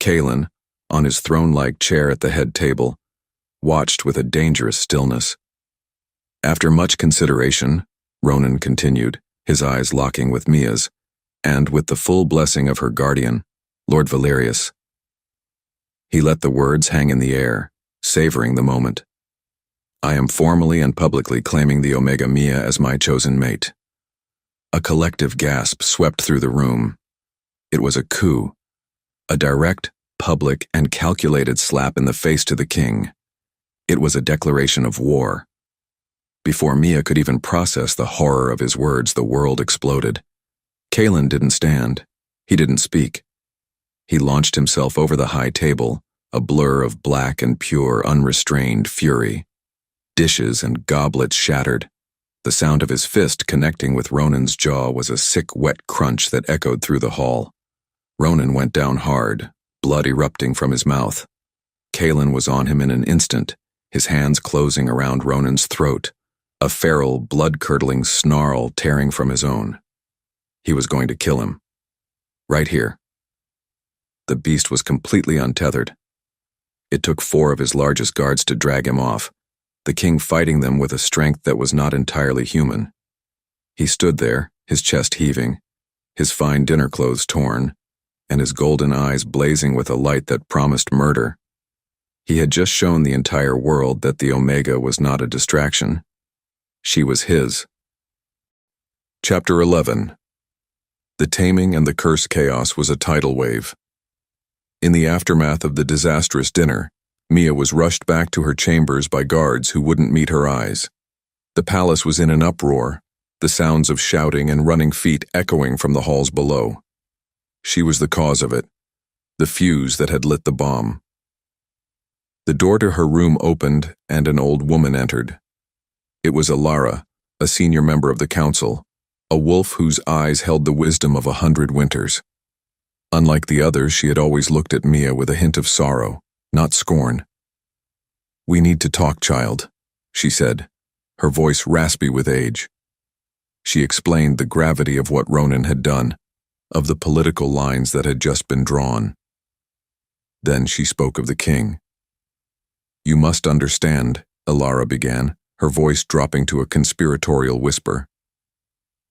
Kaelin, on his throne-like chair at the head table, watched with a dangerous stillness. After much consideration, Ronan continued, his eyes locking with Mia's, and with the full blessing of her guardian, Lord Valerius. He let the words hang in the air, savoring the moment. "I am formally and publicly claiming the Omega Mia as my chosen mate." A collective gasp swept through the room. It was a coup, a direct, public, and calculated slap in the face to the king. It was a declaration of war. Before Mia could even process the horror of his words, the world exploded. Kaelin didn't stand. He didn't speak. He launched himself over the high table, a blur of black and pure, unrestrained fury. Dishes and goblets shattered. The sound of his fist connecting with Ronan's jaw was a sick, wet crunch that echoed through the hall. Ronan went down hard, blood erupting from his mouth. Kaelin was on him in an instant, his hands closing around Ronan's throat, a feral, blood-curdling snarl tearing from his own. He was going to kill him. Right here. The beast was completely untethered. It took 4 of his largest guards to drag him off, the king fighting them with a strength that was not entirely human. He stood there, his chest heaving, his fine dinner clothes torn, and his golden eyes blazing with a light that promised murder. He had just shown the entire world that the Omega was not a distraction. She was his. Chapter 11. The Taming and the Curse Chaos was a tidal wave. In the aftermath of the disastrous dinner, Mia was rushed back to her chambers by guards who wouldn't meet her eyes. The palace was in an uproar, the sounds of shouting and running feet echoing from the halls below. She was the cause of it, the fuse that had lit the bomb. The door to her room opened and an old woman entered. It was Alara, a senior member of the council, a wolf whose eyes held the wisdom of 100 winters. Unlike the others, she had always looked at Mia with a hint of sorrow, not scorn. "We need to talk, child," she said, her voice raspy with age. She explained the gravity of what Ronan had done, of the political lines that had just been drawn. Then she spoke of the king. "You must understand," Alara began, her voice dropping to a conspiratorial whisper.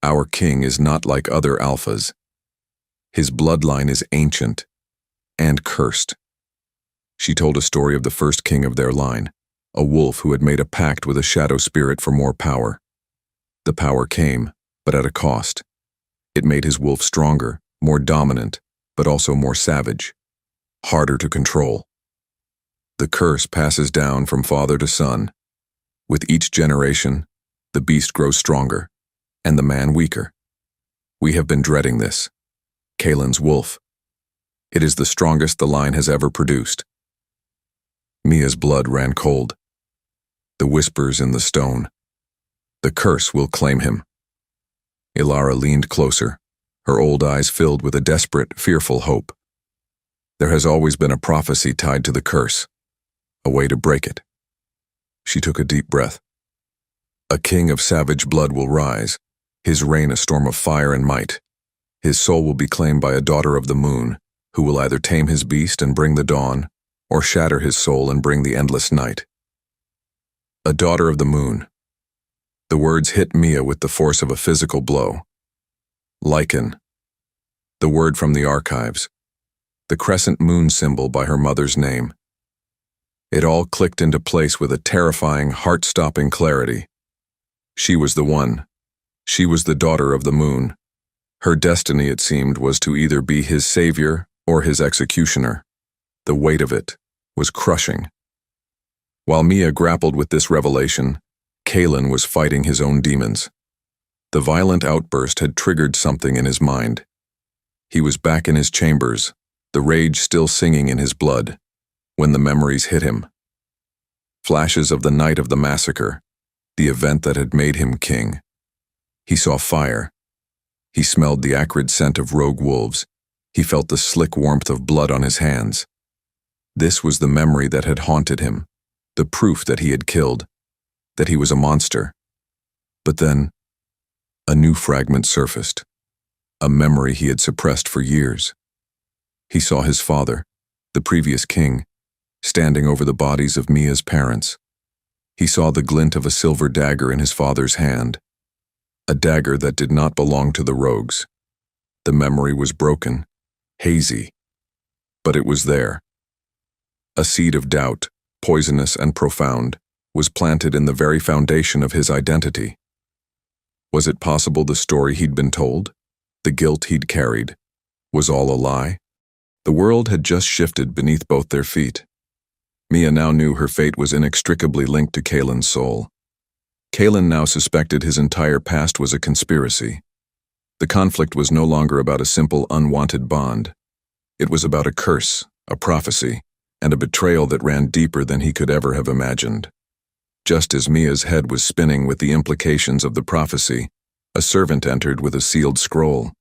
"Our king is not like other alphas. His bloodline is ancient and cursed." She told a story of the first king of their line, a wolf who had made a pact with a shadow spirit for more power. The power came, but at a cost. It made his wolf stronger, more dominant, but also more savage, harder to control. The curse passes down from father to son. With each generation, the beast grows stronger, and the man weaker. We have been dreading this. Kalen's wolf. It is the strongest the line has ever produced. Mia's blood ran cold. The whispers in the stone. The curse will claim him. Alara leaned closer, her old eyes filled with a desperate, fearful hope. There has always been a prophecy tied to the curse, a way to break it. She took a deep breath. A king of savage blood will rise, his reign a storm of fire and might. His soul will be claimed by a daughter of the moon, who will either tame his beast and bring the dawn, or shatter his soul and bring the endless night. A daughter of the moon. The words hit Mia with the force of a physical blow. Lycan. The word from the archives. The crescent moon symbol by her mother's name. It all clicked into place with a terrifying, heart-stopping clarity. She was the one. She was the daughter of the moon. Her destiny, it seemed, was to either be his savior or his executioner. The weight of it was crushing. While Mia grappled with this revelation, Kalen was fighting his own demons. The violent outburst had triggered something in his mind. He was back in his chambers, the rage still singing in his blood, when the memories hit him. Flashes of the night of the massacre, the event that had made him king. He saw fire. He smelled the acrid scent of rogue wolves. He felt the slick warmth of blood on his hands. This was the memory that had haunted him, the proof that he had killed, that he was a monster. But then, a new fragment surfaced, a memory he had suppressed for years. He saw his father, the previous king, standing over the bodies of Mia's parents. He saw the glint of a silver dagger in his father's hand, a dagger that did not belong to the rogues. The memory was broken, hazy, but it was there. A seed of doubt, poisonous and profound, was planted in the very foundation of his identity. Was it possible the story he'd been told, the guilt he'd carried, was all a lie? The world had just shifted beneath both their feet. Mia now knew her fate was inextricably linked to Kalen's soul. Kalen now suspected his entire past was a conspiracy. The conflict was no longer about a simple, unwanted bond. It was about a curse, a prophecy, and a betrayal that ran deeper than he could ever have imagined. Just as Mia's head was spinning with the implications of the prophecy, a servant entered with a sealed scroll.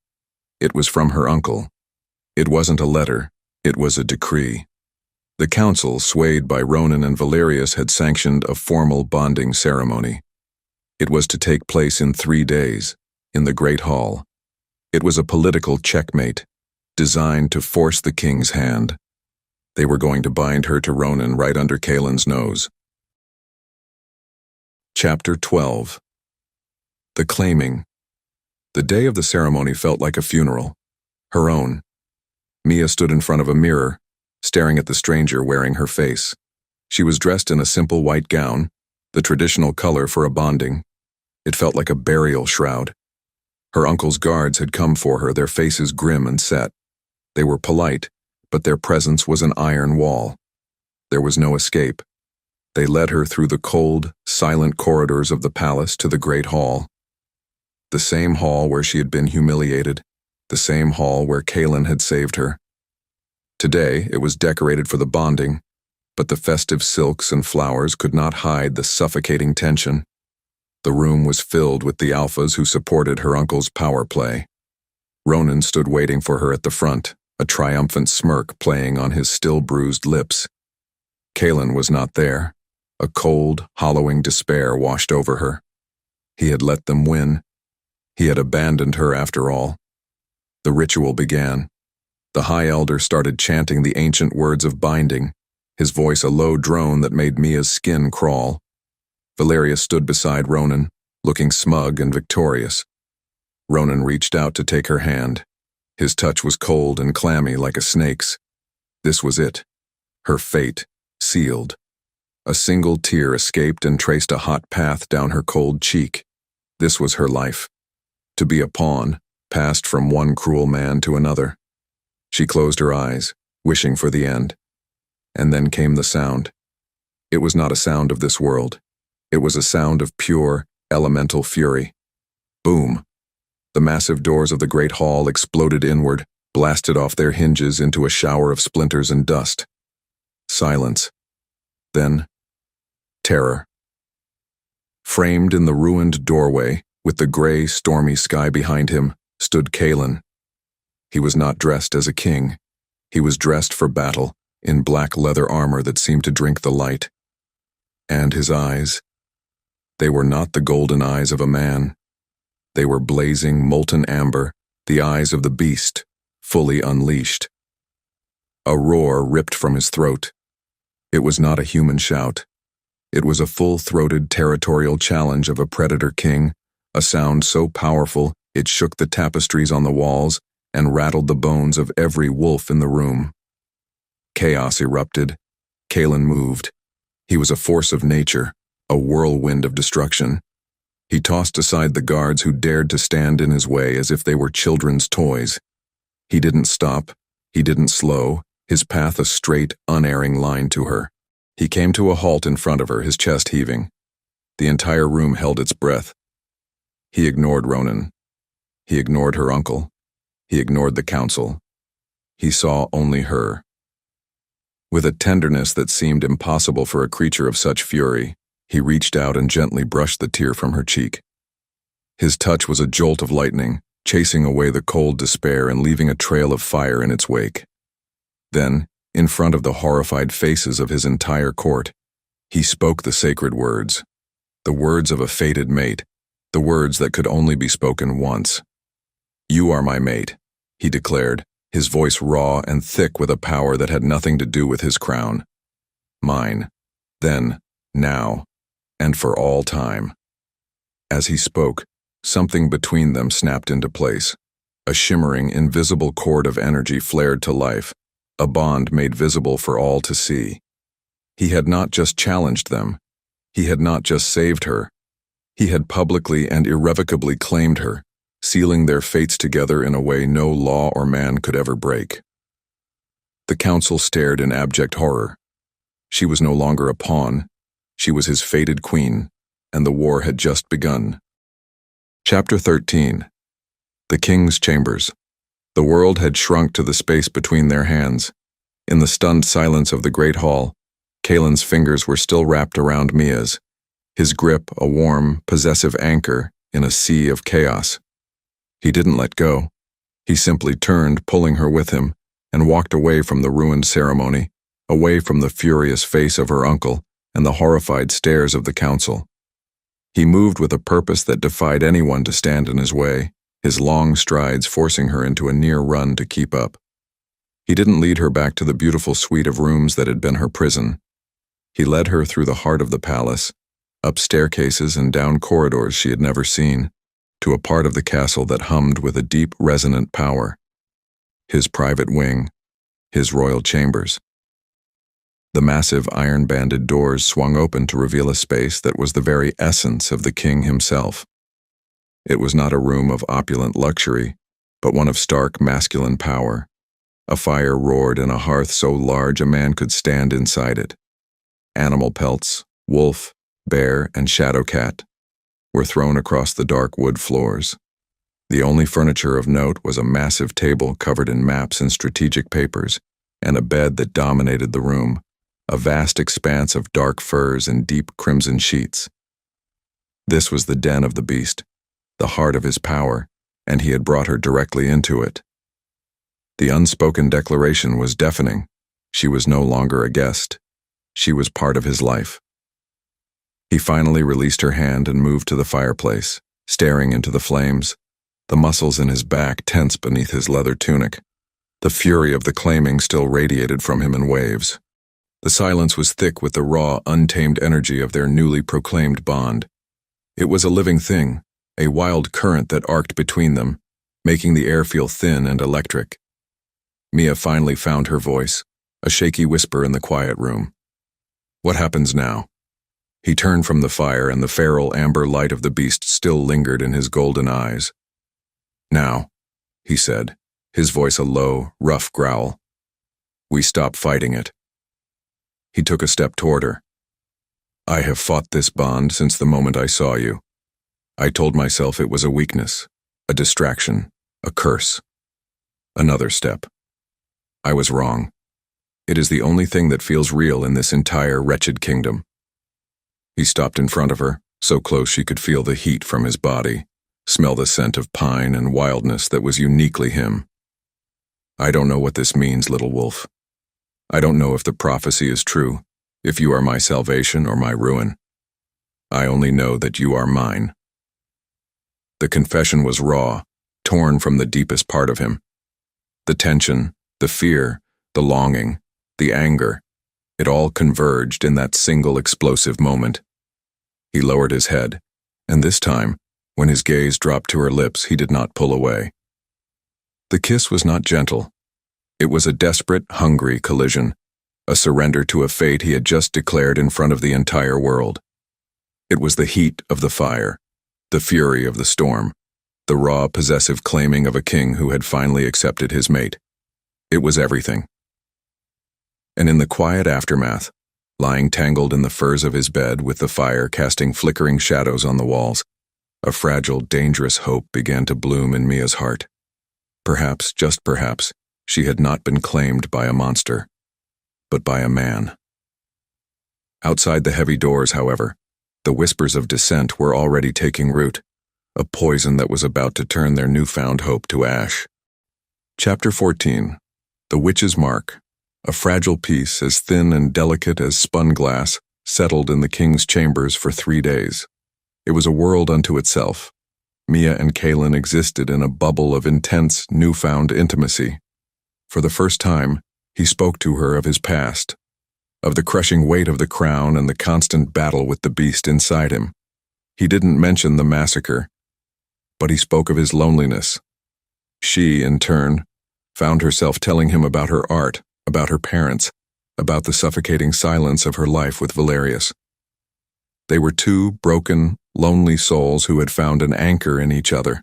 It was from her uncle. It wasn't a letter, it was a decree. The council, swayed by Ronan and Valerius, had sanctioned a formal bonding ceremony. It was to take place in 3 days, in the Great Hall. It was a political checkmate, designed to force the king's hand. They were going to bind her to Ronan right under Kaelin's nose. Chapter 12. The Claiming. The day of the ceremony felt like a funeral. Her own. Mia stood in front of a mirror, staring at the stranger wearing her face. She was dressed in a simple white gown, the traditional color for a bonding. It felt like a burial shroud. Her uncle's guards had come for her, their faces grim and set. They were polite, but their presence was an iron wall. There was no escape. They led her through the cold, silent corridors of the palace to the great hall. The same hall where she had been humiliated, the same hall where Kaelin had saved her. Today, it was decorated for the bonding, but the festive silks and flowers could not hide the suffocating tension. The room was filled with the alphas who supported her uncle's power play. Ronan stood waiting for her at the front, a triumphant smirk playing on his still bruised lips. Kaelin was not there. A cold, hollowing despair washed over her. He had let them win. He had abandoned her after all. The ritual began. The High Elder started chanting the ancient words of binding, his voice a low drone that made Mia's skin crawl. Valeria stood beside Ronan, looking smug and victorious. Ronan reached out to take her hand. His touch was cold and clammy like a snake's. This was it. Her fate, sealed. A single tear escaped and traced a hot path down her cold cheek. This was her life. To be a pawn, passed from one cruel man to another. She closed her eyes, wishing for the end. And then came the sound. It was not a sound of this world. It was a sound of pure, elemental fury. Boom! The massive doors of the great hall exploded inward, blasted off their hinges into a shower of splinters and dust. Silence. Then, terror. Framed in the ruined doorway, with the gray, stormy sky behind him, stood Kaelin. He was not dressed as a king. He was dressed for battle, in black leather armor that seemed to drink the light. And his eyes. They were not the golden eyes of a man. They were blazing, molten amber, the eyes of the beast, fully unleashed. A roar ripped from his throat. It was not a human shout. It was a full-throated territorial challenge of a predator king, a sound so powerful it shook the tapestries on the walls and rattled the bones of every wolf in the room. Chaos erupted. Kaelin moved. He was a force of nature, a whirlwind of destruction. He tossed aside the guards who dared to stand in his way as if they were children's toys. He didn't stop. He didn't slow, his path a straight, unerring line to her. He came to a halt in front of her, his chest heaving. The entire room held its breath. He ignored Ronan. He ignored her uncle. He ignored the council. He saw only her. With a tenderness that seemed impossible for a creature of such fury, he reached out and gently brushed the tear from her cheek. His touch was a jolt of lightning, chasing away the cold despair and leaving a trail of fire in its wake. Then, in front of the horrified faces of his entire court, he spoke the sacred words. The words of a fated mate, the words that could only be spoken once. "You are my mate," he declared, his voice raw and thick with a power that had nothing to do with his crown. "Mine. Then, now, and for all time." As he spoke, something between them snapped into place. A shimmering, invisible cord of energy flared to life, a bond made visible for all to see. He had not just challenged them. He had not just saved her. He had publicly and irrevocably claimed her, sealing their fates together in a way no law or man could ever break. The council stared in abject horror. She was no longer a pawn. She was his fated queen, and the war had just begun. Chapter 13. The King's Chambers. The world had shrunk to the space between their hands. In the stunned silence of the great hall, Kaelin's fingers were still wrapped around Mia's, his grip a warm, possessive anchor in a sea of chaos. He didn't let go. He simply turned, pulling her with him, and walked away from the ruined ceremony, away from the furious face of her uncle and the horrified stares of the council. He moved with a purpose that defied anyone to stand in his way, his long strides forcing her into a near run to keep up. He didn't lead her back to the beautiful suite of rooms that had been her prison. He led her through the heart of the palace, up staircases and down corridors she had never seen, to a part of the castle that hummed with a deep, resonant power. His private wing, his royal chambers. The massive iron-banded doors swung open to reveal a space that was the very essence of the king himself. It was not a room of opulent luxury, but one of stark masculine power. A fire roared in a hearth so large a man could stand inside it. Animal pelts, wolf, bear, and shadow cat, were thrown across the dark wood floors. The only furniture of note was a massive table covered in maps and strategic papers, and a bed that dominated the room, a vast expanse of dark furs and deep crimson sheets. This was the den of the beast, the heart of his power, and he had brought her directly into it. The unspoken declaration was deafening. She was no longer a guest. She was part of his life. He finally released her hand and moved to the fireplace, staring into the flames, the muscles in his back tense beneath his leather tunic. The fury of the claiming still radiated from him in waves. The silence was thick with the raw, untamed energy of their newly proclaimed bond. It was a living thing, a wild current that arced between them, making the air feel thin and electric. Mia finally found her voice, a shaky whisper in the quiet room. "What happens now?" He turned from the fire, and the feral amber light of the beast still lingered in his golden eyes. "Now," he said, his voice a low, rough growl. "We stop fighting it." He took a step toward her. "I have fought this bond since the moment I saw you. I told myself it was a weakness, a distraction, a curse." Another step. "I was wrong. It is the only thing that feels real in this entire wretched kingdom." He stopped in front of her, so close she could feel the heat from his body, smell the scent of pine and wildness that was uniquely him. "I don't know what this means, little wolf. I don't know if the prophecy is true, if you are my salvation or my ruin. I only know that you are mine." The confession was raw, torn from the deepest part of him. The tension, the fear, the longing, the anger, it all converged in that single explosive moment. He lowered his head, and this time, when his gaze dropped to her lips, he did not pull away. The kiss was not gentle. It was a desperate, hungry collision, a surrender to a fate he had just declared in front of the entire world. It was the heat of the fire, the fury of the storm, the raw, possessive claiming of a king who had finally accepted his mate. It was everything. And in the quiet aftermath, lying tangled in the furs of his bed with the fire casting flickering shadows on the walls, a fragile, dangerous hope began to bloom in Mia's heart. Perhaps, just perhaps, she had not been claimed by a monster, but by a man. Outside the heavy doors, however, the whispers of dissent were already taking root, a poison that was about to turn their newfound hope to ash. Chapter 14. The Witch's Mark. A fragile piece as thin and delicate as spun glass settled in the king's chambers for 3 days. It was a world unto itself. Mia and Kaelin existed in a bubble of intense, newfound intimacy. For the first time, he spoke to her of his past, of the crushing weight of the crown and the constant battle with the beast inside him. He didn't mention the massacre, but he spoke of his loneliness. She, in turn, found herself telling him about her art, about her parents, about the suffocating silence of her life with Valerius. They were two broken, lonely souls who had found an anchor in each other.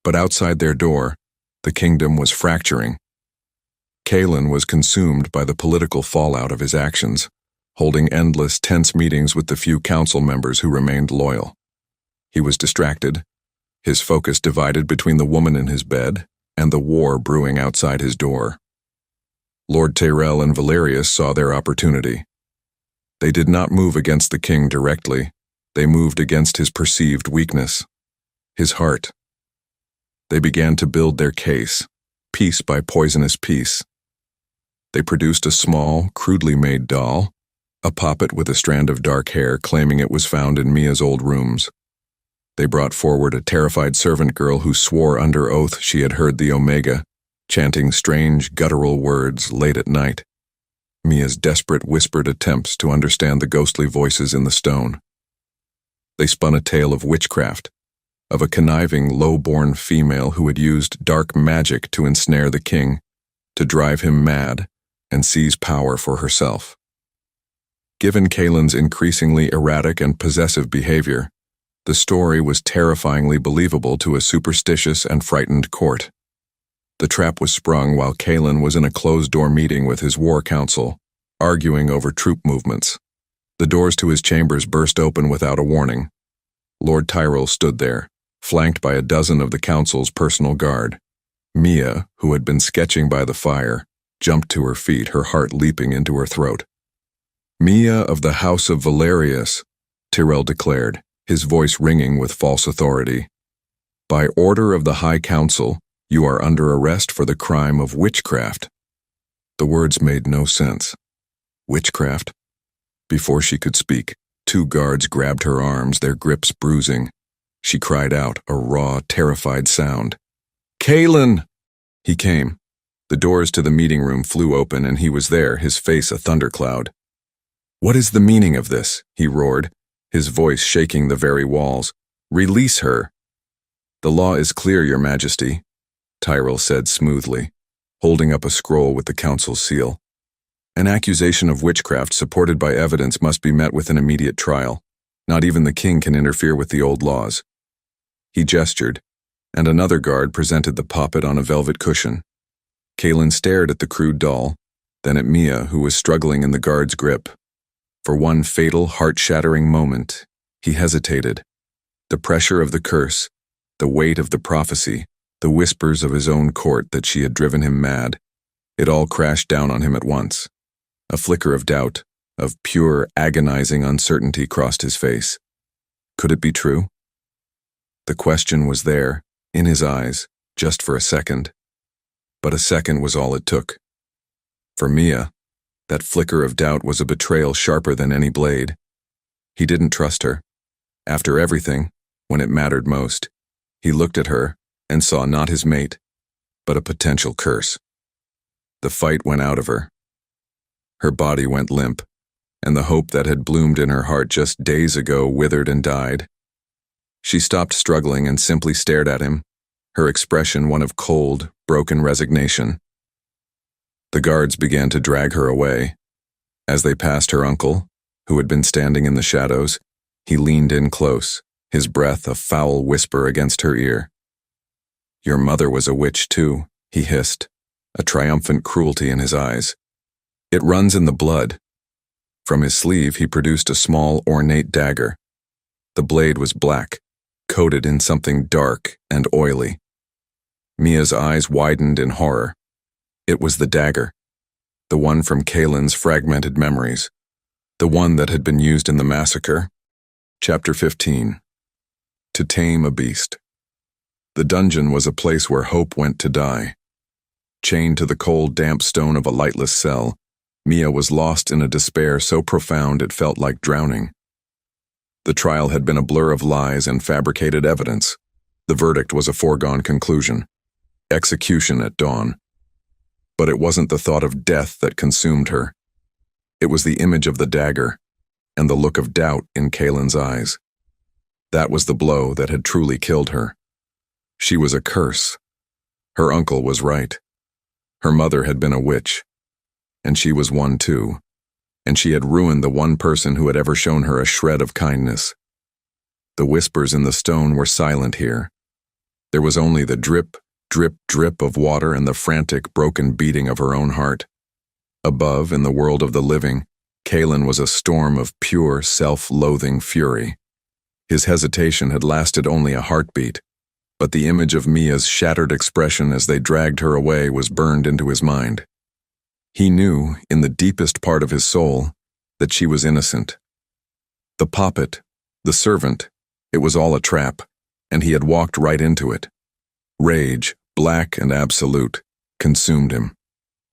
But outside their door, the kingdom was fracturing. Kaelin was consumed by the political fallout of his actions, holding endless, tense meetings with the few council members who remained loyal. He was distracted, his focus divided between the woman in his bed and the war brewing outside his door. Lord Tyrell and Valerius saw their opportunity. They did not move against the king directly. They moved against his perceived weakness, his heart. They began to build their case, piece by poisonous piece. They produced a small, crudely made doll, a puppet with a strand of dark hair claiming it was found in Mia's old rooms. They brought forward a terrified servant girl who swore under oath she had heard the Omega, chanting strange guttural words late at night. Mia's desperate whispered attempts to understand the ghostly voices in the stone. They spun a tale of witchcraft, of a conniving, low-born female who had used dark magic to ensnare the king, to drive him mad and seize power for herself. Given Kaelin's increasingly erratic and possessive behavior, the story was terrifyingly believable to a superstitious and frightened court. The trap was sprung while Kaelin was in a closed-door meeting with his war council, arguing over troop movements. The doors to his chambers burst open without a warning. Lord Tyrell stood there, flanked by a dozen of the council's personal guard. Mia, who had been sketching by the fire, jumped to her feet, her heart leaping into her throat. "Mia of the House of Valerius," Tyrell declared, his voice ringing with false authority. "By order of the High Council, you are under arrest for the crime of witchcraft." The words made no sense. Witchcraft? Before she could speak, two guards grabbed her arms, their grips bruising. She cried out, a raw, terrified sound. "Kaelin!" He came. The doors to the meeting room flew open and he was there, his face a thundercloud. "What is the meaning of this?" he roared, his voice shaking the very walls. "Release her!" "The law is clear, Your Majesty," Tyrell said smoothly, holding up a scroll with the council's seal. "An accusation of witchcraft supported by evidence must be met with an immediate trial. Not even the king can interfere with the old laws." He gestured, and another guard presented the puppet on a velvet cushion. Kaelin stared at the crude doll, then at Mia, who was struggling in the guard's grip. For one fatal, heart-shattering moment, he hesitated. The pressure of the curse, the weight of the prophecy, the whispers of his own court that she had driven him mad, it all crashed down on him at once. A flicker of doubt, of pure, agonizing uncertainty crossed his face. Could it be true? The question was there, in his eyes, just for a second. But a second was all it took. For Mia, that flicker of doubt was a betrayal sharper than any blade. He didn't trust her. After everything, when it mattered most, he looked at her and saw not his mate, but a potential curse. The fight went out of her. Her body went limp, and the hope that had bloomed in her heart just days ago withered and died. She stopped struggling and simply stared at him, her expression one of cold, broken resignation. The guards began to drag her away. As they passed her uncle, who had been standing in the shadows, he leaned in close, his breath a foul whisper against her ear. "Your mother was a witch too," he hissed, a triumphant cruelty in his eyes. "It runs in the blood." From his sleeve he produced a small, ornate dagger. The blade was black, coated in something dark and oily. Mia's eyes widened in horror. It was the dagger, the one from Kaelin's fragmented memories, the one that had been used in the massacre. Chapter 15. To Tame a Beast. The dungeon was a place where hope went to die. Chained to the cold, damp stone of a lightless cell, Mia was lost in a despair so profound it felt like drowning. The trial had been a blur of lies and fabricated evidence. The verdict was a foregone conclusion. Execution at dawn. But it wasn't the thought of death that consumed her. It was the image of the dagger, and the look of doubt in Kaelin's eyes. That was the blow that had truly killed her. She was a curse. Her uncle was right. Her mother had been a witch, and she was one too, and she had ruined the one person who had ever shown her a shred of kindness. The whispers in the stone were silent here. There was only the drip, drip, drip of water and the frantic, broken beating of her own heart. Above, in the world of the living, Kaelin was a storm of pure, self-loathing fury. His hesitation had lasted only a heartbeat, but the image of Mia's shattered expression as they dragged her away was burned into his mind. He knew, in the deepest part of his soul, that she was innocent. The poppet, the servant, it was all a trap, and he had walked right into it. Rage, black and absolute, consumed him.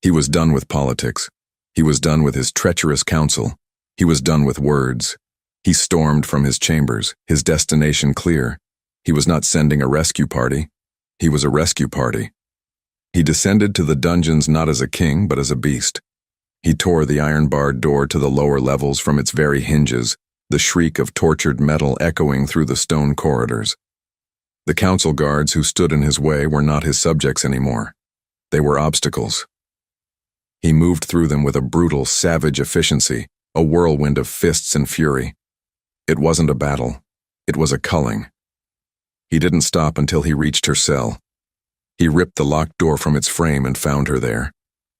He was done with politics. He was done with his treacherous counsel. He was done with words. He stormed from his chambers, his destination clear. He was not sending a rescue party. He was a rescue party. He descended to the dungeons not as a king, but as a beast. He tore the iron-barred door to the lower levels from its very hinges, the shriek of tortured metal echoing through the stone corridors. The council guards who stood in his way were not his subjects anymore. They were obstacles. He moved through them with a brutal, savage efficiency, a whirlwind of fists and fury. It wasn't a battle. It was a culling. He didn't stop until he reached her cell. He ripped the locked door from its frame and found her there,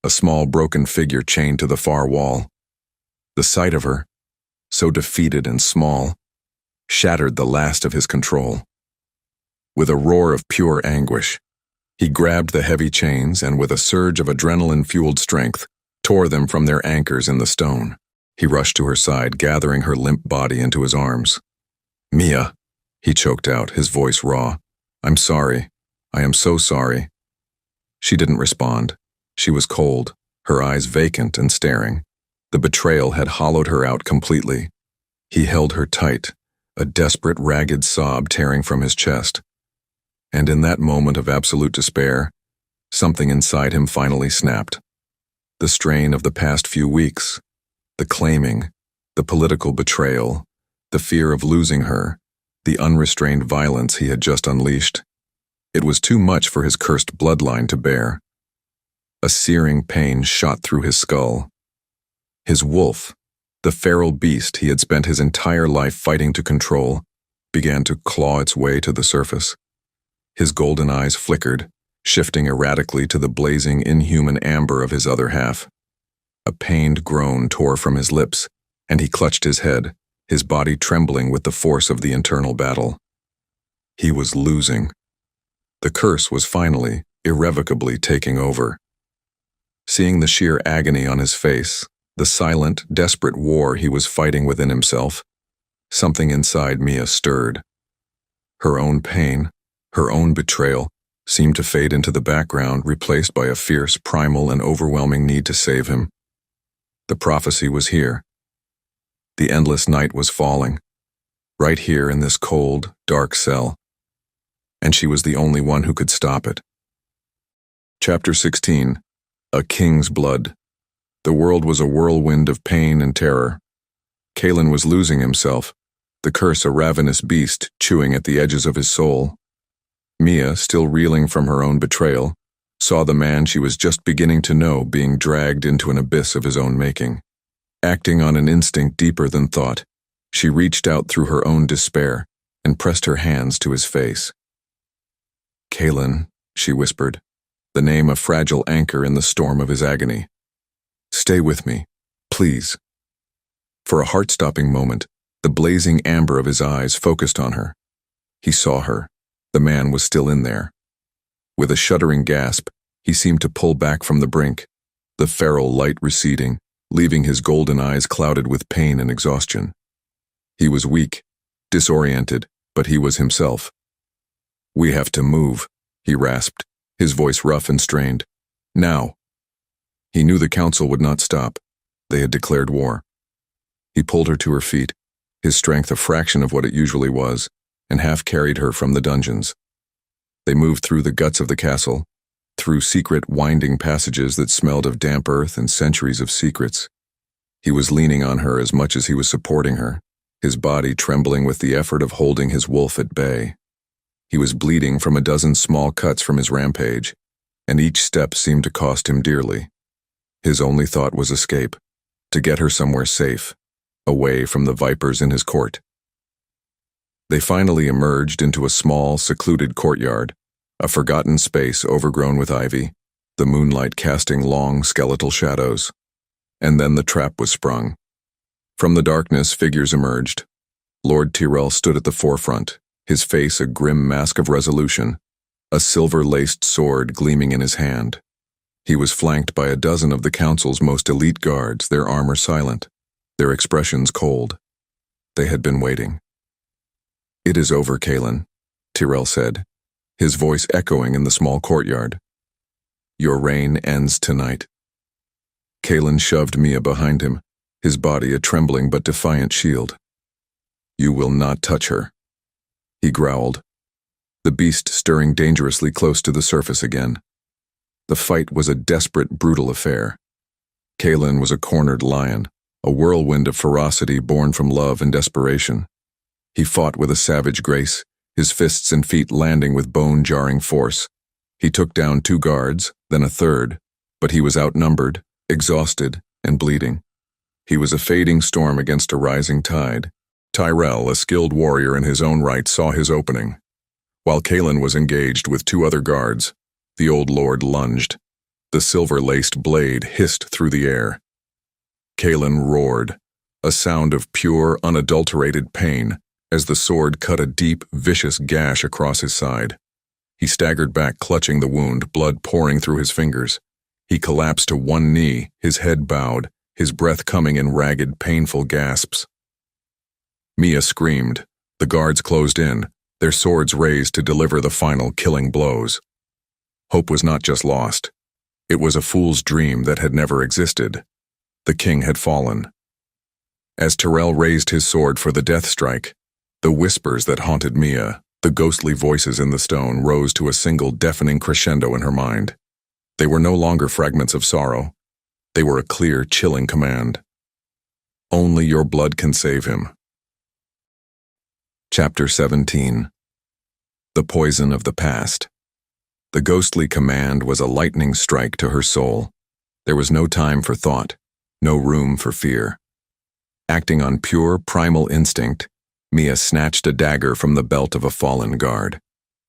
a small broken figure chained to the far wall. The sight of her, so defeated and small, shattered the last of his control. With a roar of pure anguish, he grabbed the heavy chains and, with a surge of adrenaline-fueled strength, tore them from their anchors in the stone. He rushed to her side, gathering her limp body into his arms. "Mia," he choked out, his voice raw. "I'm sorry. I am so sorry." She didn't respond. She was cold, her eyes vacant and staring. The betrayal had hollowed her out completely. He held her tight, a desperate, ragged sob tearing from his chest. And in that moment of absolute despair, something inside him finally snapped. The strain of the past few weeks, the claiming, the political betrayal, the fear of losing her, the unrestrained violence he had just unleashed. It was too much for his cursed bloodline to bear. A searing pain shot through his skull. His wolf, the feral beast he had spent his entire life fighting to control, began to claw its way to the surface. His golden eyes flickered, shifting erratically to the blazing, inhuman amber of his other half. A pained groan tore from his lips, and he clutched his head, his body trembling with the force of the internal battle. He was losing. The curse was finally, irrevocably taking over. Seeing the sheer agony on his face, the silent, desperate war he was fighting within himself, something inside Mia stirred. Her own pain, her own betrayal, seemed to fade into the background, replaced by a fierce, primal, and overwhelming need to save him. The prophecy was here. The endless night was falling, right here in this cold, dark cell. And she was the only one who could stop it. Chapter 16. A King's Blood. The world was a whirlwind of pain and terror. Kalen was losing himself, the curse a ravenous beast chewing at the edges of his soul. Mia, still reeling from her own betrayal, saw the man she was just beginning to know being dragged into an abyss of his own making. Acting on an instinct deeper than thought, she reached out through her own despair and pressed her hands to his face. "Kalen," she whispered, the name a fragile anchor in the storm of his agony. "Stay with me, please." For a heart-stopping moment, the blazing amber of his eyes focused on her. He saw her. The man was still in there. With a shuddering gasp, he seemed to pull back from the brink, the feral light receding, leaving his golden eyes clouded with pain and exhaustion. He was weak, disoriented, but he was himself. "We have to move," he rasped, his voice rough and strained. "Now." He knew the council would not stop. They had declared war. He pulled her to her feet, his strength a fraction of what it usually was, and half carried her from the dungeons. They moved through the guts of the castle, through secret, winding passages that smelled of damp earth and centuries of secrets. He was leaning on her as much as he was supporting her, his body trembling with the effort of holding his wolf at bay. He was bleeding from a dozen small cuts from his rampage, and each step seemed to cost him dearly. His only thought was escape, to get her somewhere safe, away from the vipers in his court. They finally emerged into a small, secluded courtyard, a forgotten space overgrown with ivy, the moonlight casting long, skeletal shadows. And then the trap was sprung. From the darkness, figures emerged. Lord Tyrell stood at the forefront, his face a grim mask of resolution, a silver-laced sword gleaming in his hand. He was flanked by a dozen of the council's most elite guards, their armor silent, their expressions cold. They had been waiting. "It is over, Kalen," Tyrell said, his voice echoing in the small courtyard. "Your reign ends tonight." Kalen shoved Mia behind him, his body a trembling but defiant shield. "You will not touch her," he growled, the beast stirring dangerously close to the surface again. The fight was a desperate, brutal affair. Kaelin was a cornered lion, a whirlwind of ferocity born from love and desperation. He fought with a savage grace, his fists and feet landing with bone-jarring force. He took down 2 guards, then a third, but he was outnumbered, exhausted, and bleeding. He was a fading storm against a rising tide. Tyrell, a skilled warrior in his own right, saw his opening. While Kaelin was engaged with 2 other guards, the old lord lunged. The silver-laced blade hissed through the air. Kaelin roared, a sound of pure, unadulterated pain, as the sword cut a deep, vicious gash across his side. He staggered back, clutching the wound, blood pouring through his fingers. He collapsed to one knee, his head bowed, his breath coming in ragged, painful gasps. Mia screamed. The guards closed in, their swords raised to deliver the final killing blows. Hope was not just lost. It was a fool's dream that had never existed. The king had fallen. As Tyrell raised his sword for the death strike, the whispers that haunted Mia, the ghostly voices in the stone, rose to a single deafening crescendo in her mind. They were no longer fragments of sorrow. They were a clear, chilling command. Only your blood can save him. Chapter 17. The Poison of the Past. The ghostly command was a lightning strike to her soul. There was no time for thought, no room for fear. Acting on pure, primal instinct, Mia snatched a dagger from the belt of a fallen guard.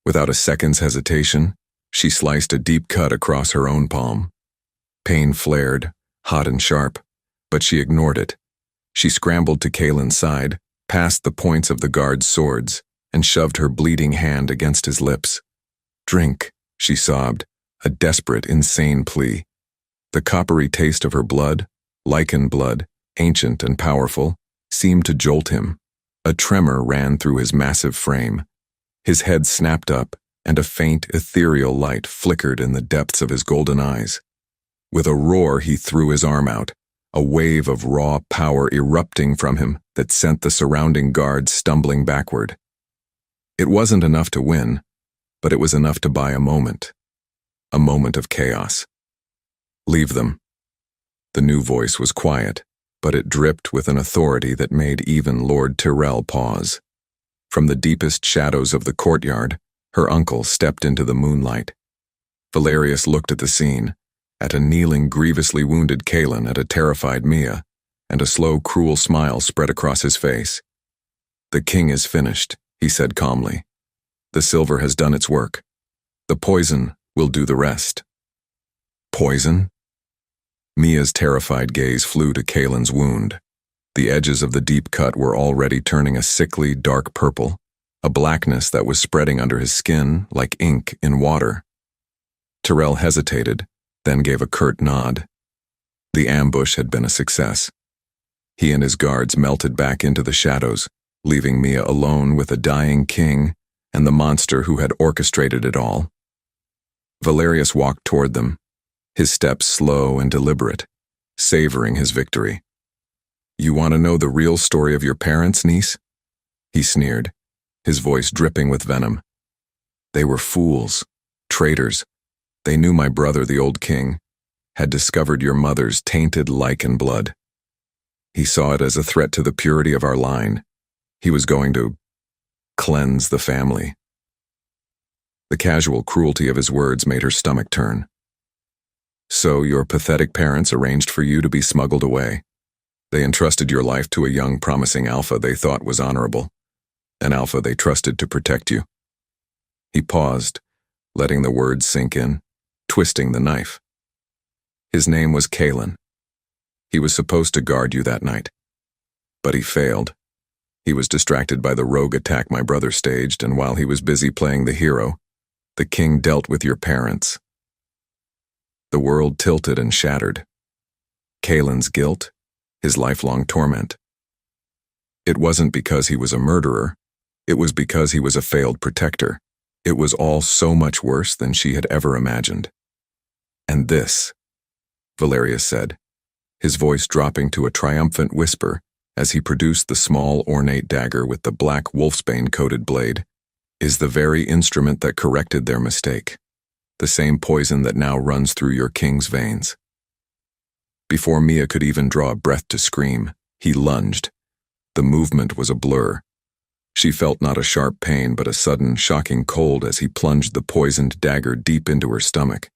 Without a second's hesitation, she sliced a deep cut across her own palm. Pain flared, hot and sharp, but she ignored it. She scrambled to Kaelin's side, past the points of the guard's swords, and shoved her bleeding hand against his lips. "Drink," she sobbed, a desperate, insane plea. The coppery taste of her blood, Lycan blood, ancient and powerful, seemed to jolt him. A tremor ran through his massive frame. His head snapped up, and a faint, ethereal light flickered in the depths of his golden eyes. With a roar, he threw his arm out, a wave of raw power erupting from him that sent the surrounding guards stumbling backward. It wasn't enough to win, but it was enough to buy a moment of chaos. "Leave them." The new voice was quiet, but it dripped with an authority that made even Lord Tyrell pause. From the deepest shadows of the courtyard, her uncle stepped into the moonlight. Valerius looked at the scene, at a kneeling, grievously wounded Kaelin, at a terrified Mia, and a slow, cruel smile spread across his face. "The king is finished," he said calmly. "The silver has done its work. The poison will do the rest." Poison? Mia's terrified gaze flew to Kaelin's wound. The edges of the deep cut were already turning a sickly, dark purple, a blackness that was spreading under his skin like ink in water. Tyrell hesitated, then gave a curt nod. The ambush had been a success. He and his guards melted back into the shadows, leaving Mia alone with a dying king and the monster who had orchestrated it all. Valerius walked toward them, his steps slow and deliberate, savoring his victory. "You want to know the real story of your parents, niece?" He sneered, his voice dripping with venom. "They were fools, traitors. They knew my brother, the old king, had discovered your mother's tainted Lycan blood. He saw it as a threat to the purity of our line. He was going to cleanse the family." The casual cruelty of his words made her stomach turn. "So your pathetic parents arranged for you to be smuggled away. They entrusted your life to a young, promising alpha they thought was honorable, an alpha they trusted to protect you." He paused, letting the words sink in, twisting the knife. "His name was Kaelin. He was supposed to guard you that night. But he failed. He was distracted by the rogue attack my brother staged, and while he was busy playing the hero, the king dealt with your parents." The world tilted and shattered. Kaelin's guilt, his lifelong torment. It wasn't because he was a murderer. It was because he was a failed protector. It was all so much worse than she had ever imagined. "And this," Valerius said, his voice dropping to a triumphant whisper as he produced the small, ornate dagger with the black wolfsbane-coated blade, "is the very instrument that corrected their mistake. the same poison that now runs through your king's veins. Before Mia could even draw a breath to scream, he lunged. The movement was a blur. She felt not a sharp pain but a sudden, shocking cold as he plunged the poisoned dagger deep into her stomach.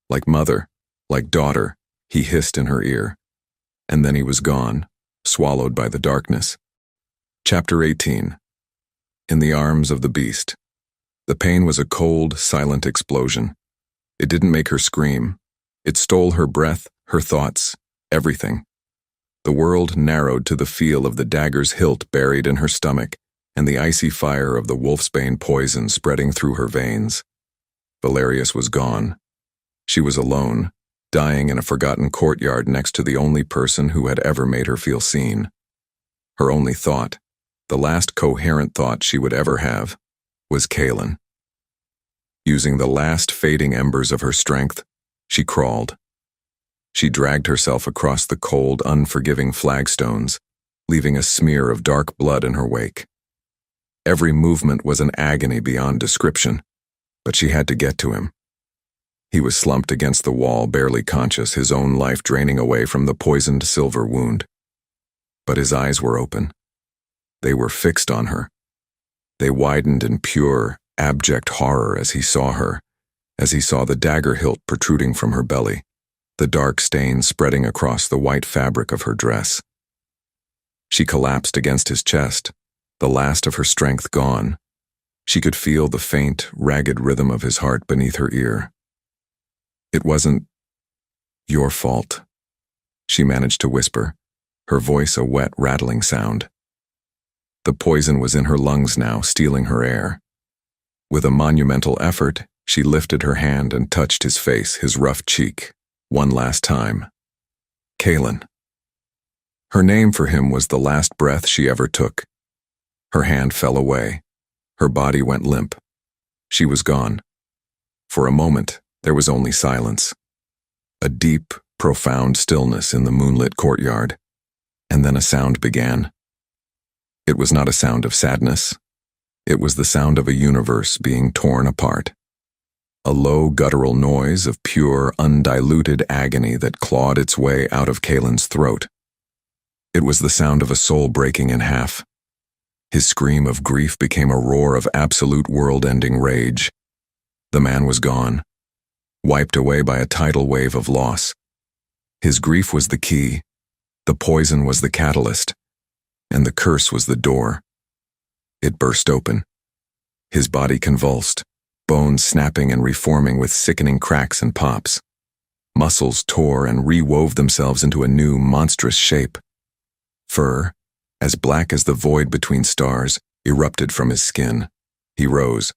Like mother, like daughter, he hissed in her ear. And then he was gone, swallowed by the darkness. Chapter 18. In the arms of the beast. The pain was a cold, silent explosion. It didn't make her scream. It stole her breath, her thoughts, everything. The world narrowed to the feel of the dagger's hilt buried in her stomach and the icy fire of the wolfsbane poison spreading through her veins. Valerius was gone. She was alone, dying in a forgotten courtyard next to the only person who had ever made her feel seen. Her only thought, the last coherent thought she would ever have, was Kaelin. Using the last fading embers of her strength, she crawled. She dragged herself across the cold, unforgiving flagstones, leaving a smear of dark blood in her wake. Every movement was an agony beyond description, but she had to get to him. He was slumped against the wall, barely conscious, his own life draining away from the poisoned silver wound. But his eyes were open. They were fixed on her. They widened in pure, abject horror as he saw her, as he saw the dagger hilt protruding from her belly, the dark stain spreading across the white fabric of her dress. She collapsed against his chest, the last of her strength gone. She could feel the faint, ragged rhythm of his heart beneath her ear. "It wasn't your fault," she managed to whisper, her voice a wet, rattling sound. The poison was in her lungs now, stealing her air. With a monumental effort, she lifted her hand and touched his face, his rough cheek, one last time. Kaelin. Her name for him was the last breath she ever took. Her hand fell away. Her body went limp. She was gone. For a moment, there was only silence. A deep, profound stillness in the moonlit courtyard. And then a sound began. It was not a sound of sadness. It was the sound of a universe being torn apart. A low, guttural noise of pure, undiluted agony that clawed its way out of Kaelin's throat. It was the sound of a soul breaking in half. His scream of grief became a roar of absolute world-ending rage. The man was gone, wiped away by a tidal wave of loss. His grief was the key, the poison was the catalyst, and the curse was the door. It burst open. His body convulsed, bones snapping and reforming with sickening cracks and pops. Muscles tore and re-wove themselves into a new, monstrous shape. Fur, as black as the void between stars, erupted from his skin. He rose.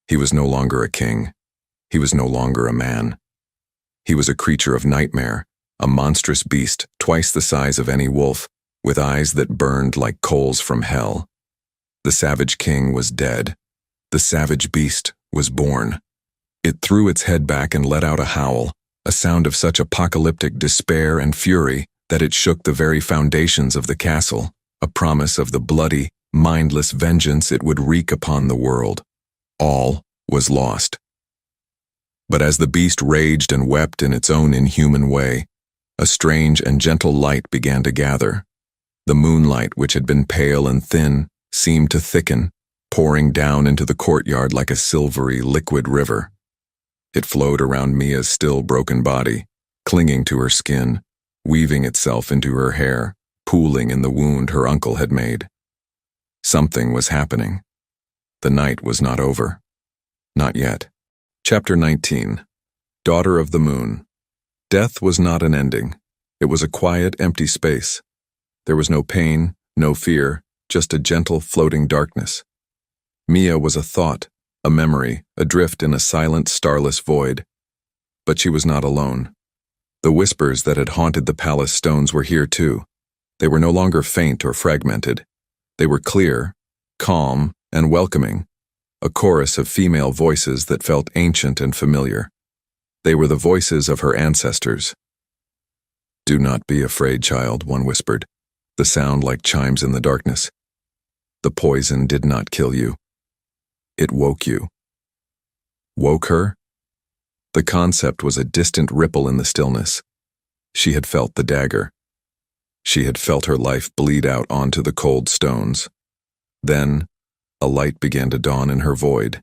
He was no longer a king. He was no longer a man. He was a creature of nightmare, a monstrous beast twice the size of any wolf, with eyes that burned like coals from hell. The savage king was dead. The savage beast was born. It threw its head back and let out a howl, a sound of such apocalyptic despair and fury that it shook the very foundations of the castle, a promise of the bloody, mindless vengeance it would wreak upon the world. All was lost. But as the beast raged and wept in its own inhuman way, a strange and gentle light began to gather. The moonlight, which had been pale and thin, seemed to thicken, pouring down into the courtyard like a silvery, liquid river. It flowed around Mia's still broken body, clinging to her skin, weaving itself into her hair, pooling in the wound her uncle had made. Something was happening. The night was not over. Not yet. Chapter 19. Daughter of the Moon. Death was not an ending. It was a quiet, empty space. There was no pain, no fear, just a gentle, floating darkness. Mia was a thought, a memory, adrift in a silent, starless void. But she was not alone. The whispers that had haunted the palace stones were here too. They were no longer faint or fragmented. They were clear, calm, and welcoming, a chorus of female voices that felt ancient and familiar. They were the voices of her ancestors. "Do not be afraid, child," one whispered, the sound like chimes in the darkness. "The poison did not kill you. It woke you." Woke her? The concept was a distant ripple in the stillness. She had felt the dagger. She had felt her life bleed out onto the cold stones. Then, a light began to dawn in her void.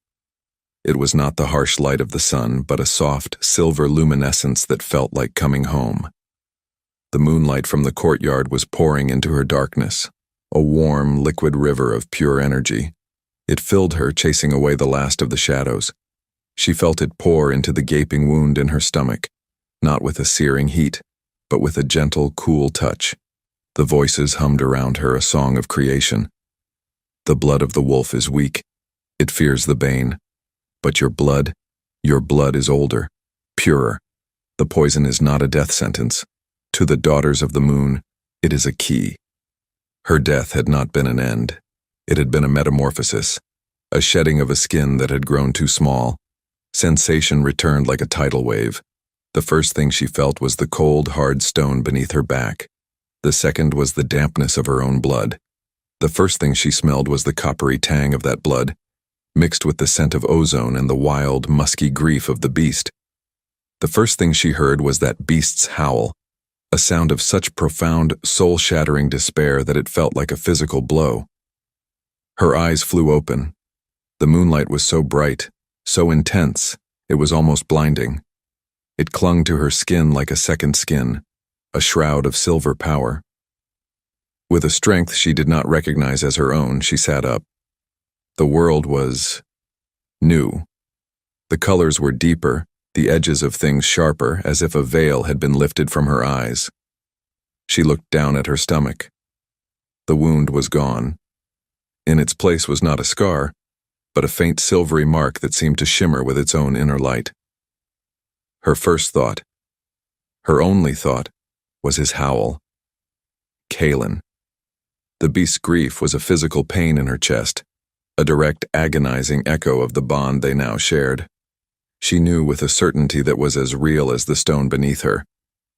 It was not the harsh light of the sun, but a soft, silver luminescence that felt like coming home. The moonlight from the courtyard was pouring into her darkness, a warm, liquid river of pure energy. It filled her, chasing away the last of the shadows. She felt it pour into the gaping wound in her stomach, not with a searing heat, but with a gentle, cool touch. The voices hummed around her a song of creation. The blood of the wolf is weak. It fears the bane. But your blood is older, purer. The poison is not a death sentence. To the daughters of the moon, it is a key. Her death had not been an end. It had been a metamorphosis, a shedding of a skin that had grown too small. Sensation returned like a tidal wave. The first thing she felt was the cold, hard stone beneath her back. The second was the dampness of her own blood. The first thing she smelled was the coppery tang of that blood, mixed with the scent of ozone and the wild, musky grief of the beast. The first thing she heard was that beast's howl, a sound of such profound, soul-shattering despair that it felt like a physical blow. Her eyes flew open. The moonlight was so bright, so intense, it was almost blinding. It clung to her skin like a second skin, a shroud of silver power. With a strength she did not recognize as her own, she sat up. The world was new. The colors were deeper, the edges of things sharper, as if a veil had been lifted from her eyes. She looked down at her stomach. The wound was gone. In its place was not a scar, but a faint silvery mark that seemed to shimmer with its own inner light. Her first thought, her only thought, was his howl. Kalen. The beast's grief was a physical pain in her chest, a direct, agonizing echo of the bond they now shared. She knew with a certainty that was as real as the stone beneath her,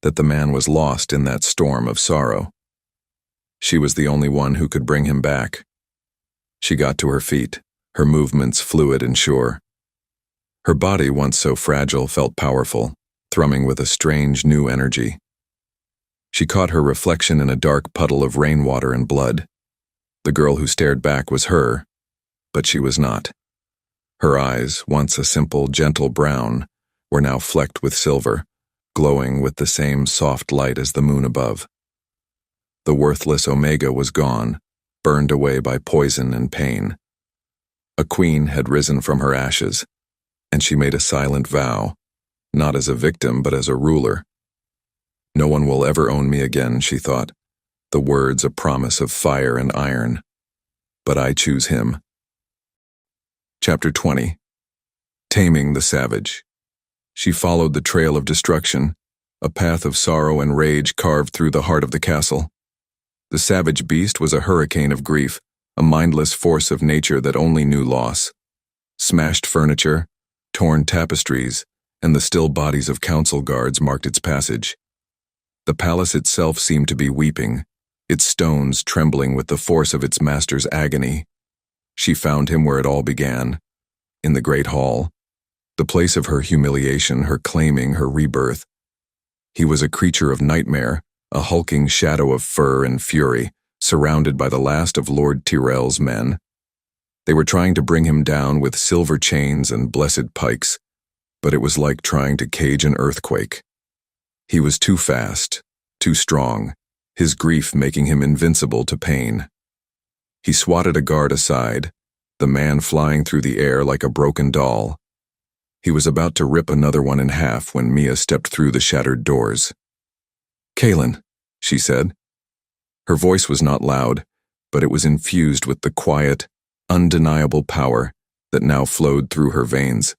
that the man was lost in that storm of sorrow. She was the only one who could bring him back. She got to her feet, her movements fluid and sure. Her body, once so fragile, felt powerful, thrumming with a strange new energy. She caught her reflection in a dark puddle of rainwater and blood. The girl who stared back was her, but she was not. Her eyes, once a simple, gentle brown, were now flecked with silver, glowing with the same soft light as the moon above. The worthless Omega was gone, burned away by poison and pain. A queen had risen from her ashes, and she made a silent vow, not as a victim but as a ruler. No one will ever own me again, she thought, the words a promise of fire and iron. But I choose him. Chapter 20. Taming the Savage. She followed the trail of destruction, a path of sorrow and rage carved through the heart of the castle. The savage beast was a hurricane of grief, a mindless force of nature that only knew loss. Smashed furniture, torn tapestries, and the still bodies of council guards marked its passage. The palace itself seemed to be weeping, its stones trembling with the force of its master's agony. She found him where it all began, in the great hall, the place of her humiliation, her claiming, her rebirth. He was a creature of nightmare, a hulking shadow of fur and fury, surrounded by the last of Lord Tyrell's men. They were trying to bring him down with silver chains and blessed pikes, but it was like trying to cage an earthquake. He was too fast, too strong, his grief making him invincible to pain. He swatted a guard aside, the man flying through the air like a broken doll. He was about to rip another one in half when Mia stepped through the shattered doors. "Kalen," she said. Her voice was not loud, but it was infused with the quiet, undeniable power that now flowed through her veins.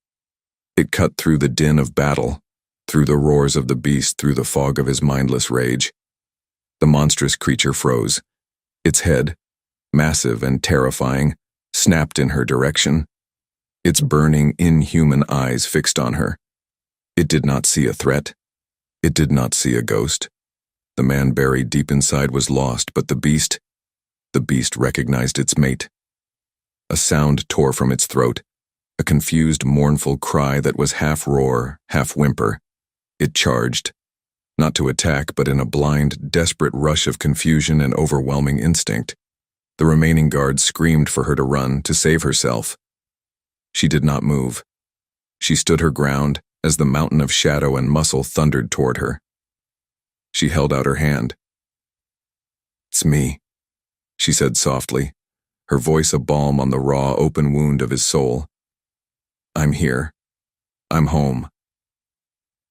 It cut through the din of battle, through the roars of the beast, through the fog of his mindless rage. The monstrous creature froze. Its head, massive and terrifying, snapped in her direction, its burning, inhuman eyes fixed on her. It did not see a threat. It did not see a ghost. The man buried deep inside was lost, but the beast recognized its mate. A sound tore from its throat, a confused, mournful cry that was half roar, half whimper. It charged, not to attack, but in a blind, desperate rush of confusion and overwhelming instinct. The remaining guards screamed for her to run, to save herself. She did not move. She stood her ground as the mountain of shadow and muscle thundered toward her. She held out her hand. "It's me," she said softly, her voice a balm on the raw, open wound of his soul. "I'm here. I'm home."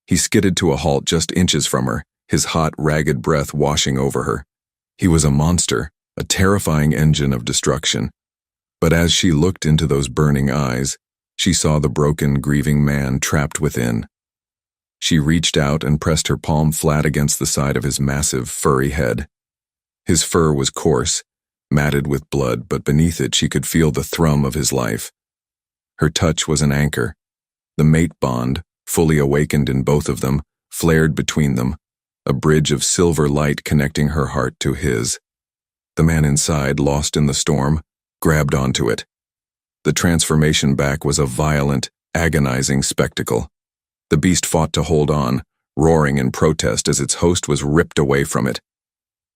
He skidded to a halt just inches from her, his hot, ragged breath washing over her. He was a monster, a terrifying engine of destruction. But as she looked into those burning eyes, she saw the broken, grieving man trapped within. She reached out and pressed her palm flat against the side of his massive, furry head. His fur was coarse, matted with blood, but beneath it she could feel the thrum of his life. Her touch was an anchor. The mate bond, fully awakened in both of them, flared between them, a bridge of silver light connecting her heart to his. The man inside, lost in the storm, grabbed onto it. The transformation back was a violent, agonizing spectacle. The beast fought to hold on, roaring in protest as its host was ripped away from it.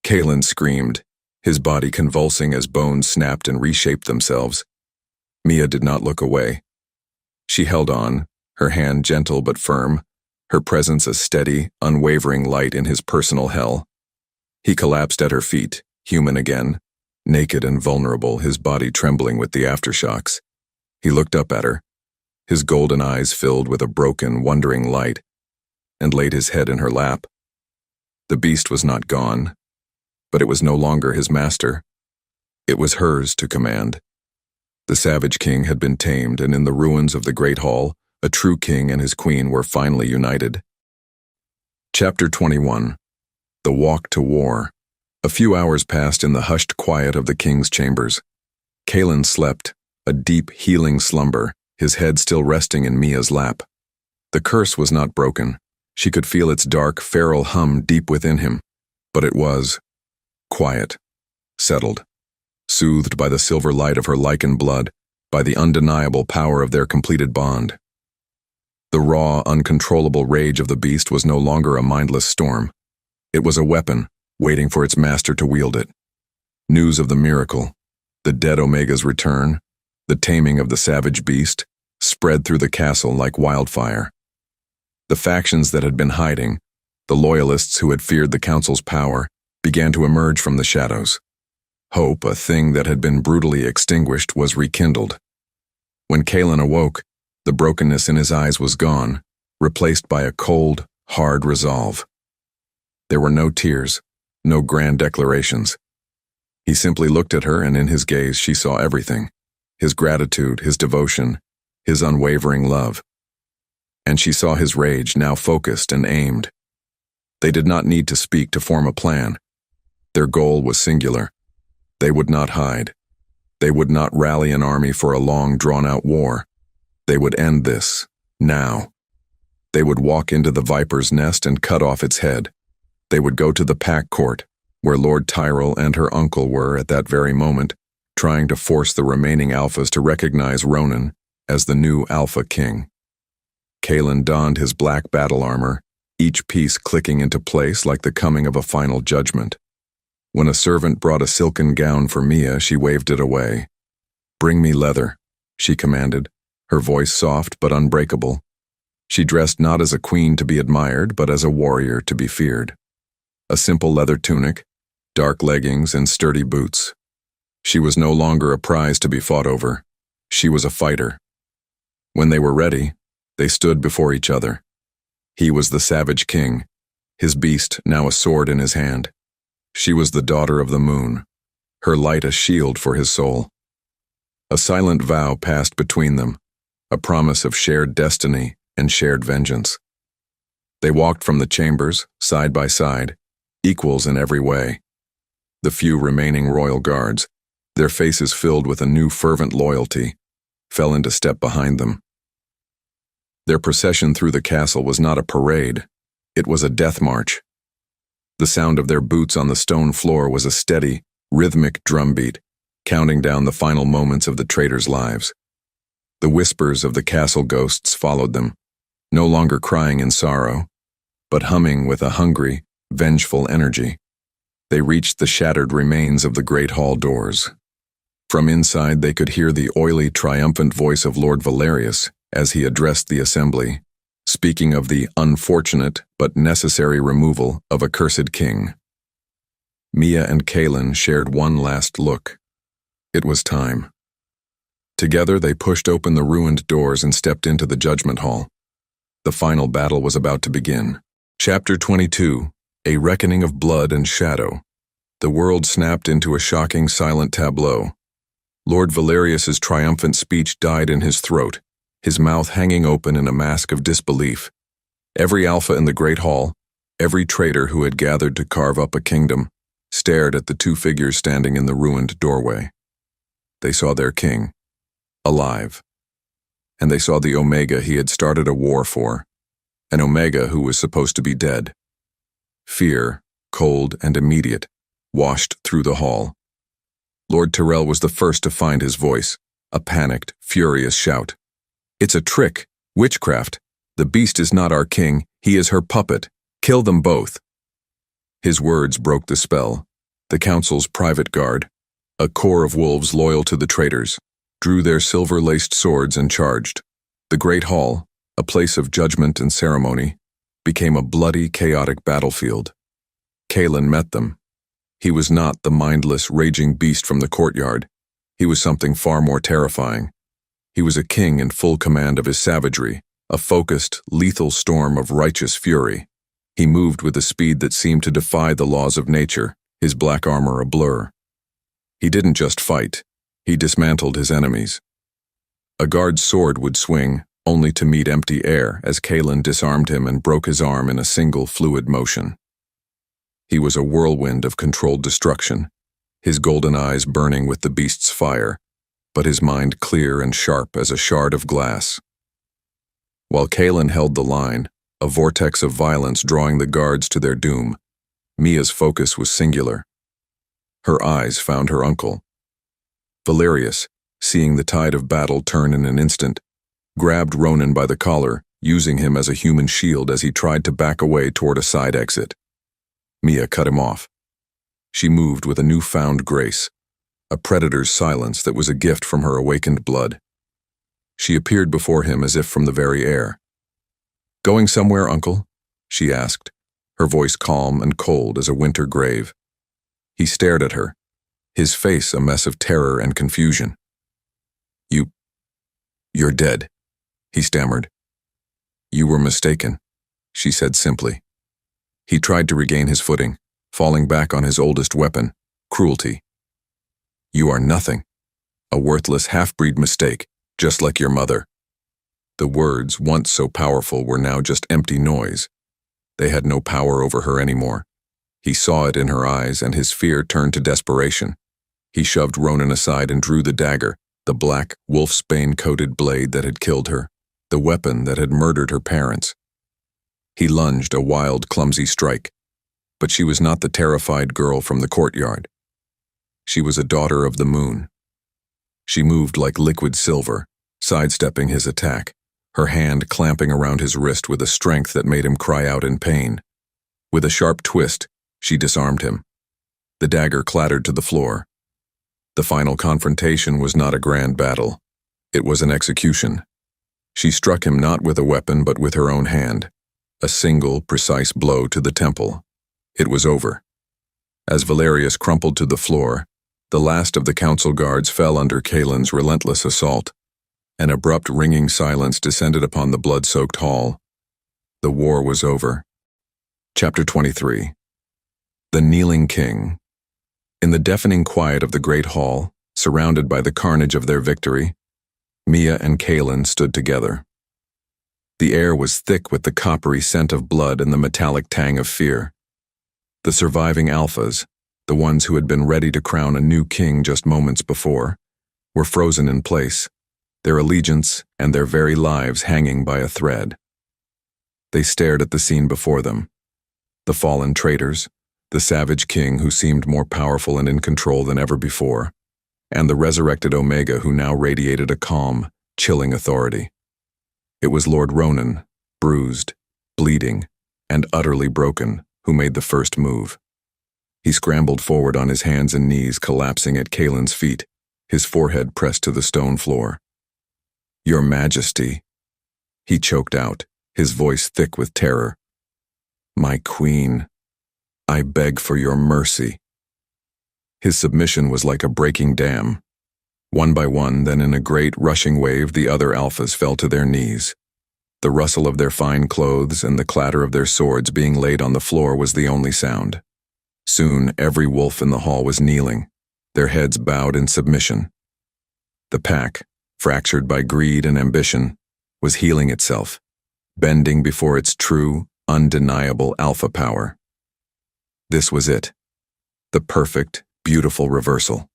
Kalen screamed, his body convulsing as bones snapped and reshaped themselves. Mia did not look away. She held on, her hand gentle but firm, her presence a steady, unwavering light in his personal hell. He collapsed at her feet, human again, naked and vulnerable, his body trembling with the aftershocks. He looked up at her, his golden eyes filled with a broken, wondering light, and laid his head in her lap. The beast was not gone, but it was no longer his master. It was hers to command. The Savage King had been tamed, and in the ruins of the Great Hall, a true king and his queen were finally united. Chapter 21. The Walk to War. A few hours passed in the hushed quiet of the king's chambers. Kalen slept, a deep, healing slumber, his head still resting in Mia's lap. The curse was not broken. She could feel its dark, feral hum deep within him, but it was quiet, settled, soothed by the silver light of her Lycan blood, by the undeniable power of their completed bond. The raw, uncontrollable rage of the beast was no longer a mindless storm. It was a weapon, waiting for its master to wield it. News of the miracle, the dead Omega's return, the taming of the savage beast, spread through the castle like wildfire. The factions that had been hiding, the loyalists who had feared the council's power, began to emerge from the shadows. Hope, a thing that had been brutally extinguished, was rekindled. When Kalen awoke, the brokenness in his eyes was gone, replaced by a cold, hard resolve. There were no tears, no grand declarations. He simply looked at her, and in his gaze she saw everything: his gratitude, his devotion, his unwavering love. And she saw his rage, now focused and aimed. They did not need to speak to form a plan. Their goal was singular. They would not hide. They would not rally an army for a long, drawn-out war. They would end this, now. They would walk into the viper's nest and cut off its head. They would go to the pack court, where Lord Tyrell and her uncle were at that very moment, trying to force the remaining alphas to recognize Ronan as the new Alpha King. Kalen donned his black battle armor, each piece clicking into place like the coming of a final judgment. When a servant brought a silken gown for Mia, she waved it away. "Bring me leather," she commanded, her voice soft but unbreakable. She dressed not as a queen to be admired, but as a warrior to be feared. A simple leather tunic, dark leggings, and sturdy boots. She was no longer a prize to be fought over. She was a fighter. When they were ready, they stood before each other. He was the Savage King, his beast now a sword in his hand. She was the daughter of the moon, her light a shield for his soul. A silent vow passed between them, a promise of shared destiny and shared vengeance. They walked from the chambers, side by side, equals in every way. The few remaining royal guards, their faces filled with a new fervent loyalty, fell into step behind them. Their procession through the castle was not a parade, it was a death march. The sound of their boots on the stone floor was a steady, rhythmic drumbeat, counting down the final moments of the traitors' lives. The whispers of the castle ghosts followed them, no longer crying in sorrow, but humming with a hungry, vengeful energy. They reached the shattered remains of the great hall doors. From inside they could hear the oily, triumphant voice of Lord Valerius as he addressed the assembly, speaking of the unfortunate but necessary removal of a cursed king. Mia and Kaelin shared one last look. It was time. Together they pushed open the ruined doors and stepped into the judgment hall. The final battle was about to begin. Chapter 22, A Reckoning of Blood and Shadow. The world snapped into a shocking silent tableau. Lord Valerius's triumphant speech died in his throat, his mouth hanging open in a mask of disbelief. Every alpha in the great hall, every traitor who had gathered to carve up a kingdom, stared at the two figures standing in the ruined doorway. They saw their king, alive. And they saw the Omega he had started a war for, an Omega who was supposed to be dead. Fear, cold and immediate, washed through the hall. Lord Tyrell was the first to find his voice, a panicked, furious shout. "It's a trick, witchcraft. The beast is not our king, he is her puppet. Kill them both." His words broke the spell. The council's private guard, a corps of wolves loyal to the traitors, drew their silver-laced swords and charged. The great hall, a place of judgment and ceremony, became a bloody, chaotic battlefield. Kaelin met them. He was not the mindless, raging beast from the courtyard. He was something far more terrifying. He was a king in full command of his savagery, a focused, lethal storm of righteous fury. He moved with a speed that seemed to defy the laws of nature, his black armor a blur. He didn't just fight, he dismantled his enemies. A guard's sword would swing, only to meet empty air as Kaelin disarmed him and broke his arm in a single fluid motion. He was a whirlwind of controlled destruction, his golden eyes burning with the beast's fire, but his mind clear and sharp as a shard of glass. While Kaelin held the line, a vortex of violence drawing the guards to their doom, Mia's focus was singular. Her eyes found her uncle. Valerius, seeing the tide of battle turn in an instant, grabbed Ronan by the collar, using him as a human shield as he tried to back away toward a side exit. Mia cut him off. She moved with a newfound grace, a predator's silence that was a gift from her awakened blood. She appeared before him as if from the very air. "Going somewhere, uncle?" she asked, her voice calm and cold as a winter grave. He stared at her, his face a mess of terror and confusion. You're dead," he stammered. "You were mistaken," she said simply. He tried to regain his footing, falling back on his oldest weapon, cruelty. "You are nothing. A worthless half-breed mistake, just like your mother." The words, once so powerful, were now just empty noise. They had no power over her anymore. He saw it in her eyes, and his fear turned to desperation. He shoved Ronan aside and drew the dagger, the black, wolfsbane-coated blade that had killed her, the weapon that had murdered her parents. He lunged a wild, clumsy strike, but she was not the terrified girl from the courtyard. She was a daughter of the moon. She moved like liquid silver, sidestepping his attack, her hand clamping around his wrist with a strength that made him cry out in pain. With a sharp twist, she disarmed him. The dagger clattered to the floor. The final confrontation was not a grand battle. It was an execution. She struck him not with a weapon but with her own hand, a single, precise blow to the temple. It was over. As Valerius crumpled to the floor, the last of the council guards fell under Kaelin's relentless assault. An abrupt, ringing silence descended upon the blood-soaked hall. The war was over. Chapter 23. The Kneeling King. In the deafening quiet of the great hall, surrounded by the carnage of their victory, Mia and Kaelin stood together. The air was thick with the coppery scent of blood and the metallic tang of fear. The surviving alphas, the ones who had been ready to crown a new king just moments before, were frozen in place, their allegiance and their very lives hanging by a thread. They stared at the scene before them. The fallen traitors, the savage king who seemed more powerful and in control than ever before, and the resurrected Omega who now radiated a calm, chilling authority. It was Lord Ronan, bruised, bleeding, and utterly broken, who made the first move. He scrambled forward on his hands and knees, collapsing at Kaelin's feet, his forehead pressed to the stone floor. "Your Majesty," he choked out, his voice thick with terror. "My queen, I beg for your mercy." His submission was like a breaking dam. One by one, then in a great rushing wave, the other alphas fell to their knees. The rustle of their fine clothes and the clatter of their swords being laid on the floor was the only sound. Soon, every wolf in the hall was kneeling, their heads bowed in submission. The pack, fractured by greed and ambition, was healing itself, bending before its true, undeniable alpha power. This was it, the perfect, beautiful reversal.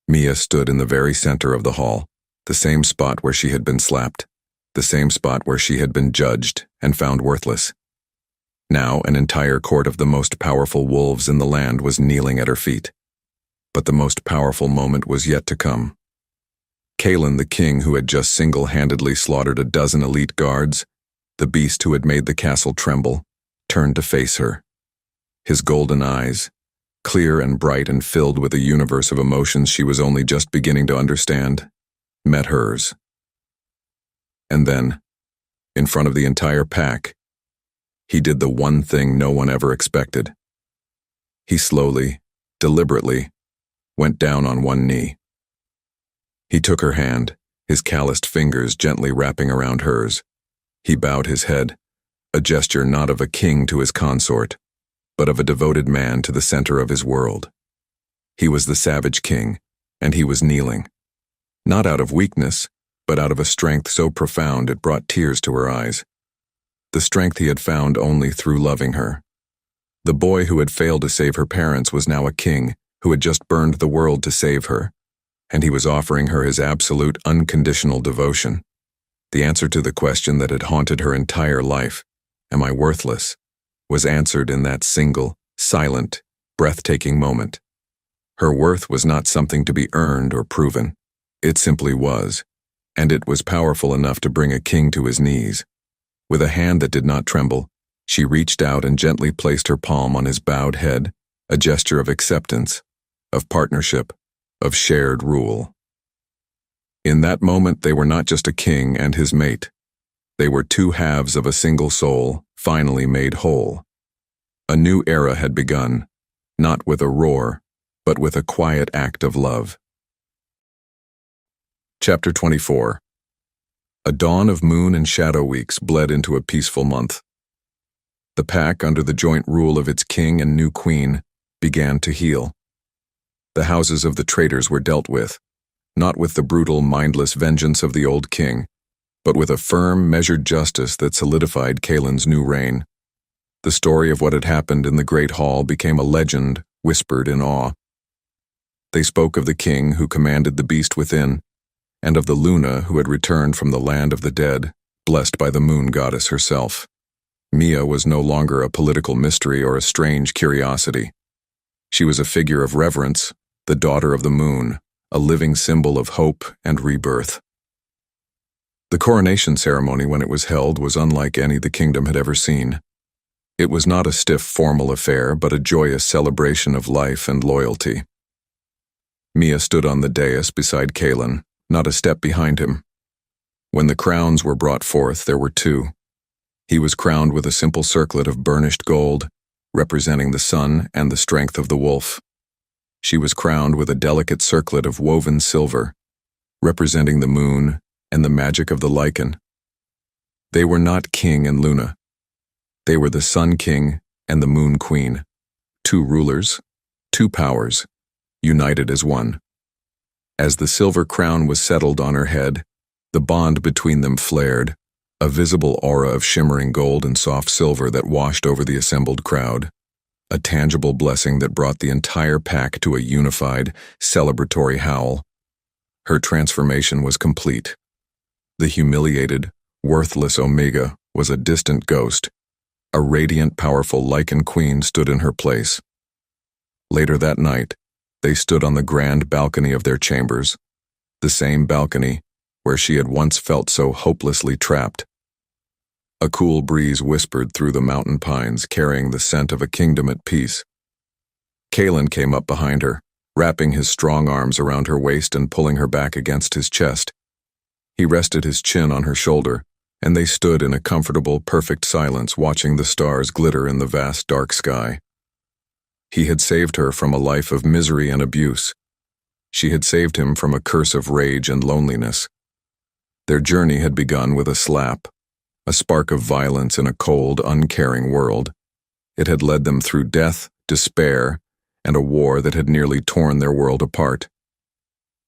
Mia stood in the very center of the hall, the same spot where she had been slapped, the same spot where she had been judged and found worthless. Now an entire court of the most powerful wolves in the land was kneeling at her feet. But the most powerful moment was yet to come. Kaelin, the king who had just single-handedly slaughtered a dozen elite guards, the beast who had made the castle tremble, turned to face her. His golden eyes, clear and bright and filled with a universe of emotions she was only just beginning to understand, met hers. And then, in front of the entire pack, he did the one thing no one ever expected. He slowly, deliberately, went down on one knee. He took her hand, his calloused fingers gently wrapping around hers. He bowed his head, a gesture not of a king to his consort, but of a devoted man to the center of his world. He was the savage king, and he was kneeling. Not out of weakness, but out of a strength so profound it brought tears to her eyes. The strength he had found only through loving her. The boy who had failed to save her parents was now a king who had just burned the world to save her, and he was offering her his absolute, unconditional devotion. The answer to the question that had haunted her entire life, "Am I worthless?" was answered in that single, silent, breathtaking moment. Her worth was not something to be earned or proven. It simply was, and it was powerful enough to bring a king to his knees. With a hand that did not tremble, she reached out and gently placed her palm on his bowed head, a gesture of acceptance, of partnership, of shared rule. In that moment, they were not just a king and his mate. They were two halves of a single soul, finally made whole. A new era had begun, not with a roar, but with a quiet act of love. Chapter 24. A dawn of moon and shadow weeks bled into a peaceful month. The pack, under the joint rule of its king and new queen, began to heal. The houses of the traitors were dealt with, not with the brutal, mindless vengeance of the old king, but with a firm, measured justice that solidified Kaelin's new reign. The story of what had happened in the great hall became a legend, whispered in awe. They spoke of the king who commanded the beast within, and of the Luna who had returned from the land of the dead, blessed by the moon goddess herself. Mia was no longer a political mystery or a strange curiosity. She was a figure of reverence, the daughter of the moon, a living symbol of hope and rebirth. The coronation ceremony, when it was held, was unlike any the kingdom had ever seen. It was not a stiff, formal affair, but a joyous celebration of life and loyalty. Mia stood on the dais beside Kaelin, not a step behind him. When the crowns were brought forth, there were two. He was crowned with a simple circlet of burnished gold, representing the sun and the strength of the wolf. She was crowned with a delicate circlet of woven silver, representing the moon and the magic of the Lycan. They were not king and Luna. They were the sun king and the moon queen, two rulers, two powers, united as one. As the silver crown was settled on her head, the bond between them flared, a visible aura of shimmering gold and soft silver that washed over the assembled crowd, a tangible blessing that brought the entire pack to a unified, celebratory howl. Her transformation was complete. The humiliated, worthless Omega was a distant ghost. A radiant, powerful Lycan queen stood in her place. Later that night, they stood on the grand balcony of their chambers, the same balcony where she had once felt so hopelessly trapped. A cool breeze whispered through the mountain pines, carrying the scent of a kingdom at peace. Kalen came up behind her, wrapping his strong arms around her waist and pulling her back against his chest. He rested his chin on her shoulder, and they stood in a comfortable, perfect silence, watching the stars glitter in the vast dark sky. He had saved her from a life of misery and abuse. She had saved him from a curse of rage and loneliness. Their journey had begun with a slap, a spark of violence in a cold, uncaring world. It had led them through death, despair, and a war that had nearly torn their world apart.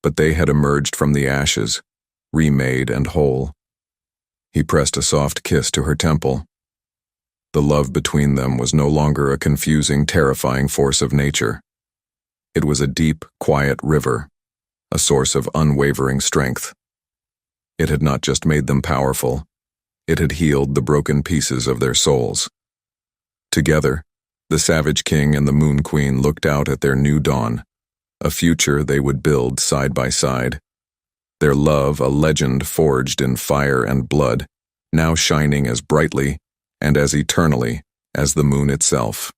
But they had emerged from the ashes, remade and whole. He pressed a soft kiss to her temple. The love between them was no longer a confusing, terrifying force of nature. It was a deep, quiet river, a source of unwavering strength. It had not just made them powerful, it had healed the broken pieces of their souls. Together, the Savage King and the Moon Queen looked out at their new dawn, a future they would build side by side. Their love, a legend forged in fire and blood, now shining as brightly and as eternally as the moon itself.